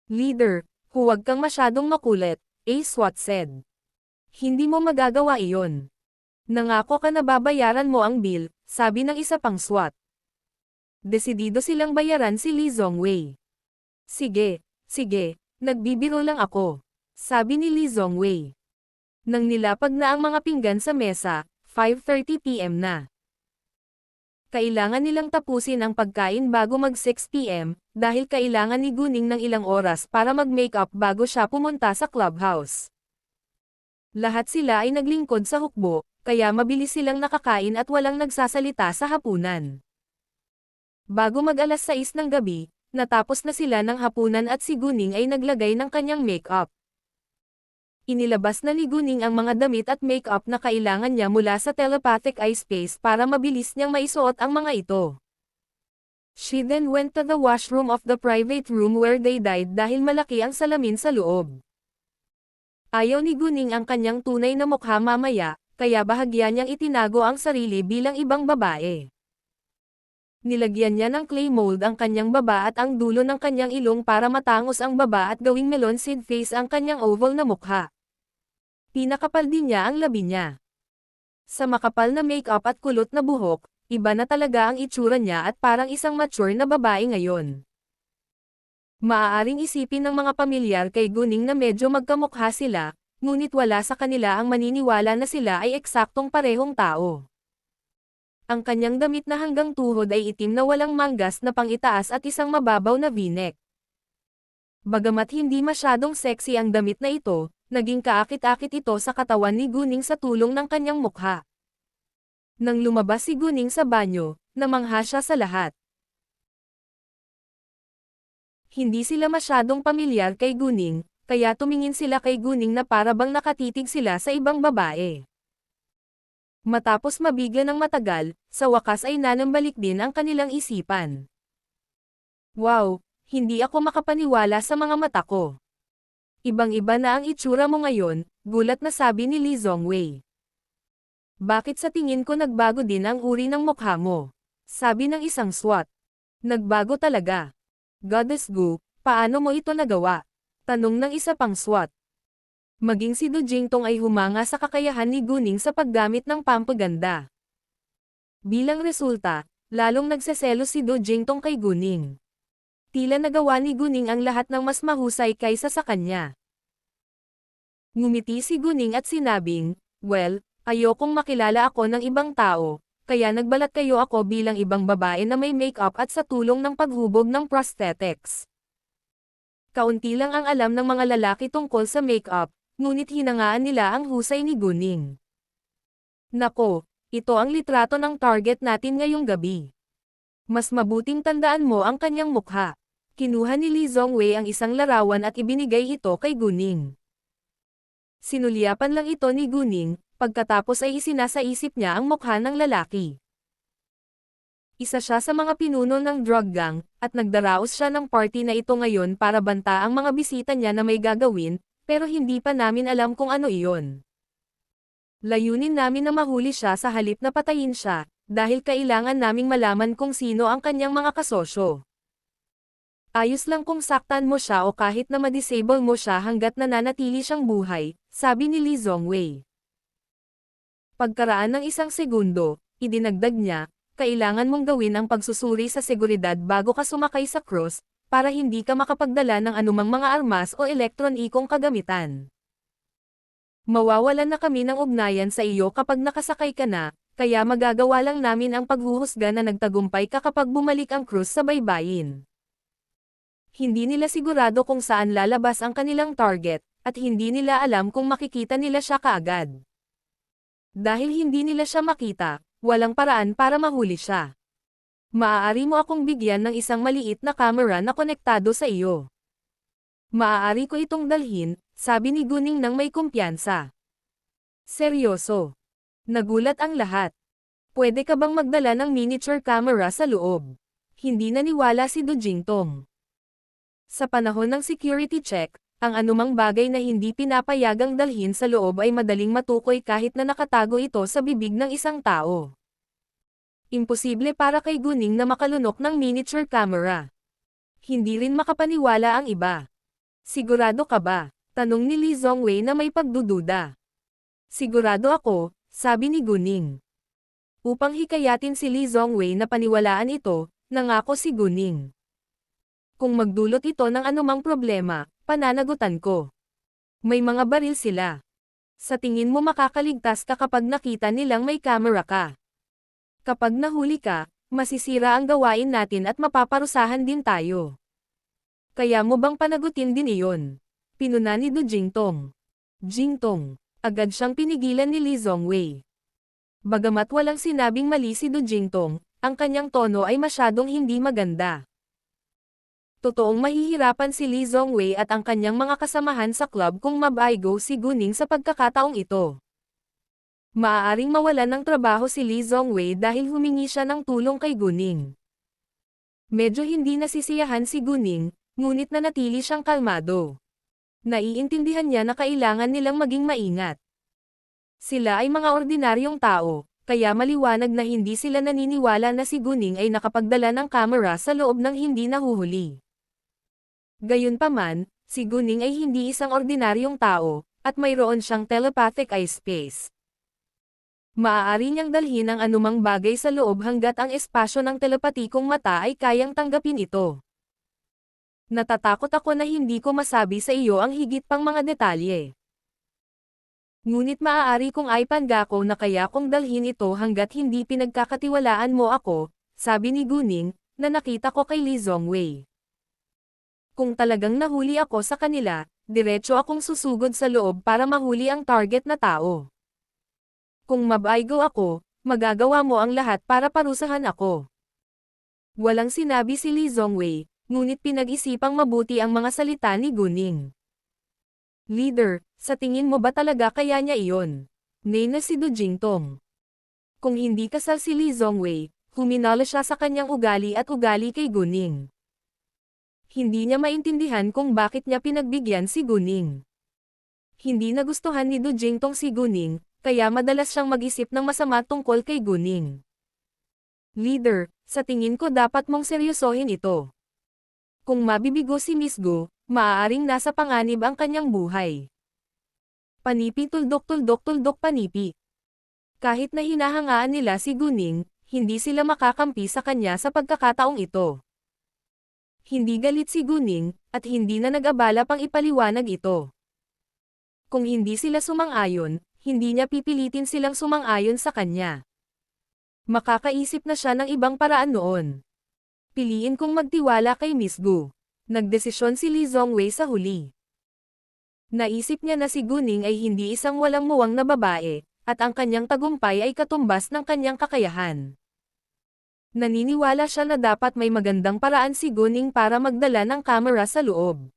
Leader, huwag kang masyadong makulit, Swat said. Hindi mo magagawa iyon. Nangako ka na babayaran mo ang bill, sabi ng isa pang SWAT. Desidido silang bayaran si Lee Zhongwei. Sige, nagbibiro lang ako, sabi ni Lee Zhongwei. Nang nilapag na ang mga pinggan sa mesa, 5:30 PM na. Kailangan nilang tapusin ang pagkain bago mag 6 PM, dahil kailangan ni Guning ng ilang oras para mag-makeup bago siya pumunta sa clubhouse. Lahat sila ay naglingkod sa hukbo, kaya mabilis silang nakakain at walang nagsasalita sa hapunan. Bago mag-alas 6 ng gabi, natapos na sila ng hapunan at si Guning ay naglagay ng kanyang makeup. Inilabas na ni Guning ang mga damit at makeup na kailangan niya mula sa telepathic eye space para mabilis niyang maisuot ang mga ito. She then went to the washroom of the private room where they died dahil malaki ang salamin sa loob. Ayaw ni Guning ang kanyang tunay na mukha mamaya, kaya bahagya niyang itinago ang sarili bilang ibang babae. Nilagyan niya ng clay mold ang kanyang baba at ang dulo ng kanyang ilong para matangos ang baba at gawing melon seed face ang kanyang oval na mukha. Pinakapal din niya ang labi niya. Sa makapal na makeup at kulot na buhok, iba na talaga ang itsura niya at parang isang mature na babae ngayon. Maaaring isipin ng mga pamilyar kay Guning na medyo magkamukha sila, ngunit wala sa kanila ang maniniwala na sila ay eksaktong parehong tao. Ang kanyang damit na hanggang tuhod ay itim na walang manggas na pang-itaas at isang mababaw na v-neck. Bagamat hindi masyadong sexy ang damit na ito, naging kaakit-akit ito sa katawan ni Guning sa tulong ng kanyang mukha. Nang lumabas si Guning sa banyo, namangha siya sa lahat. Hindi sila masyadong pamilyar kay Guning, kaya tumingin sila kay Guning na para bang nakatitig sila sa ibang babae. Matapos mabigla ng matagal, sa wakas ay nanambalik din ang kanilang isipan. Wow, hindi ako makapaniwala sa mga mata ko. Ibang-iba na ang itsura mo ngayon, gulat na sabi ni Lee Zhongwei. Bakit sa tingin ko nagbago din ang uri ng mukha mo? Sabi ng isang SWAT. Nagbago talaga. Goddess Gu, paano mo ito nagawa? Tanong ng isa pang SWAT. Maging si Du Jingtong ay humanga sa kakayahan ni Guning sa paggamit ng pampaganda. Bilang resulta, lalong nagseselos si Du Jingtong kay Guning. Tila nagawa ni Guning ang lahat ng mas mahusay kaysa sa kanya. Ngumiti si Guning at sinabing, well, ayokong makilala ako ng ibang tao, kaya nagbalat kayo ako bilang ibang babae na may makeup at sa tulong ng paghubog ng prosthetics. Kaunti lang ang alam ng mga lalaki tungkol sa makeup, ngunit hinangaan nila ang husay ni Guning. Nako, ito ang litrato ng target natin ngayong gabi. Mas mabuting tandaan mo ang kanyang mukha. Kinuha ni Lee Zhongwei ang isang larawan at ibinigay ito kay Guning. Sinulyapan lang ito ni Guning, pagkatapos ay isinasaisip niya ang mukha ng lalaki. Isa siya sa mga pinuno ng drug gang, at nagdaraos siya ng party na ito ngayon para banta ang mga bisita niya na may gagawin, pero hindi pa namin alam kung ano iyon. Layunin namin na mahuli siya sa halip na patayin siya, dahil kailangan naming malaman kung sino ang kanyang mga kasosyo. Ayos lang kung saktan mo siya o kahit na ma-disable mo siya hanggat nananatili siyang buhay, sabi ni Lee Zhongwei. Pagkaraan ng isang segundo, idinagdag niya, kailangan mong gawin ang pagsusuri sa seguridad bago ka sumakay sa cross, para hindi ka makapagdala ng anumang mga armas o elektronikong kagamitan. Mawawalan na kami ng ugnayan sa iyo kapag nakasakay ka na, kaya magagawa lang namin ang paghuhusga na nagtagumpay ka kapag bumalik ang cruise sa baybayin. Hindi nila sigurado kung saan lalabas ang kanilang target, at hindi nila alam kung makikita nila siya kaagad. Dahil hindi nila siya makita, walang paraan para mahuli siya. Maaari mo akong bigyan ng isang maliit na camera na konektado sa iyo. Maaari ko itong dalhin, sabi ni Guning nang may kumpiyansa. Seryoso. Nagulat ang lahat. Pwede ka bang magdala ng miniature camera sa loob? Hindi naniwala si Do Jingtong. Sa panahon ng security check, ang anumang bagay na hindi pinapayagang dalhin sa loob ay madaling matukoy kahit na nakatago ito sa bibig ng isang tao. Imposible para kay Guning na makalunok ng miniature camera. Hindi rin makapaniwala ang iba. Sigurado ka ba? Tanong ni Li Zongwei na may pagdududa. Sigurado ako, sabi ni Guning. Upang hikayatin si Li Zongwei na paniwalaan ito, nangako si Guning. Kung magdulot ito ng anumang problema, pananagutan ko. May mga baril sila. Sa tingin mo makakaligtas ka kapag nakita nilang may camera ka. Kapag nahuli ka, masisira ang gawain natin at mapaparusahan din tayo. Kaya mo bang panagutin din iyon? Pinuna ni Do Jingtong. Jingtong. Agad siyang pinigilan ni Li Zongwei. Bagamat walang sinabing mali si Do Jingtong, ang kanyang tono ay masyadong hindi maganda. Totoong mahihirapan si Li Zongwei at ang kanyang mga kasamahan sa club kung mabaigo si Guning sa pagkakataong ito. Maaaring mawalan ng trabaho si Li Zongwei dahil humingi siya ng tulong kay Guning. Medyo hindi nasisiyahan si Guning, ngunit nanatili siyang kalmado. Naiintindihan niya na kailangan nilang maging maingat. Sila ay mga ordinaryong tao, kaya maliwanag na hindi sila naniniwala na si Guning ay nakapagdala ng kamera sa loob ng hindi nahuhuli. Gayunpaman, si Guning ay hindi isang ordinaryong tao, at mayroon siyang telepathic eye space. Maaari niyang dalhin ang anumang bagay sa loob hanggat ang espasyo ng telepatikong mata ay kayang tanggapin ito. Natatakot ako na hindi ko masabi sa iyo ang higit pang mga detalye. Ngunit maaari kong ipangako na kaya kong dalhin ito hanggat hindi pinagkakatiwalaan mo ako, sabi ni Guning, na nakita ko kay Li Zongwei. Kung talagang nahuli ako sa kanila, diretso akong susugod sa loob para mahuli ang target na tao. Kung mabaigo ako, magagawa mo ang lahat para parusahan ako. Walang sinabi si Li Zongwei, ngunit pinag-isipang mabuti ang mga salita ni Guning. Leader, sa tingin mo ba talaga kaya niya iyon? Nena si Do Jingtong. Kung hindi kasal si Li Zongwei, huminala siya sa kanyang ugali at ugali kay Guning. Hindi niya maintindihan kung bakit niya pinagbigyan si Guning. Hindi nagustuhan ni Do Jingtong si Guning, kaya madalas siyang mag-isip ng masama tungkol kay Guning. Leader, sa tingin ko dapat mong seryosohin ito. Kung mabibigo si Miss Gu, maaaring nasa panganib ang kanyang buhay. Panipi tuldok panipi. Kahit na hinahangaan nila si Guning, hindi sila makakampi sa kanya sa pagkakataong ito. Hindi galit si Guning, at hindi na nag-abala pang ipaliwanag ito. Kung hindi sila sumang-ayon, hindi niya pipilitin silang sumang-ayon sa kanya. Makakaisip na siya ng ibang paraan noon. Piliin kong magtiwala kay Miss Gu. Nagdesisyon si Li Zongwei sa huli. Naisip niya na si Guning ay hindi isang walang muwang na babae, at ang kanyang tagumpay ay katumbas ng kanyang kakayahan. Naniniwala siya na dapat may magandang paraan si Guning para magdala ng kamera sa loob.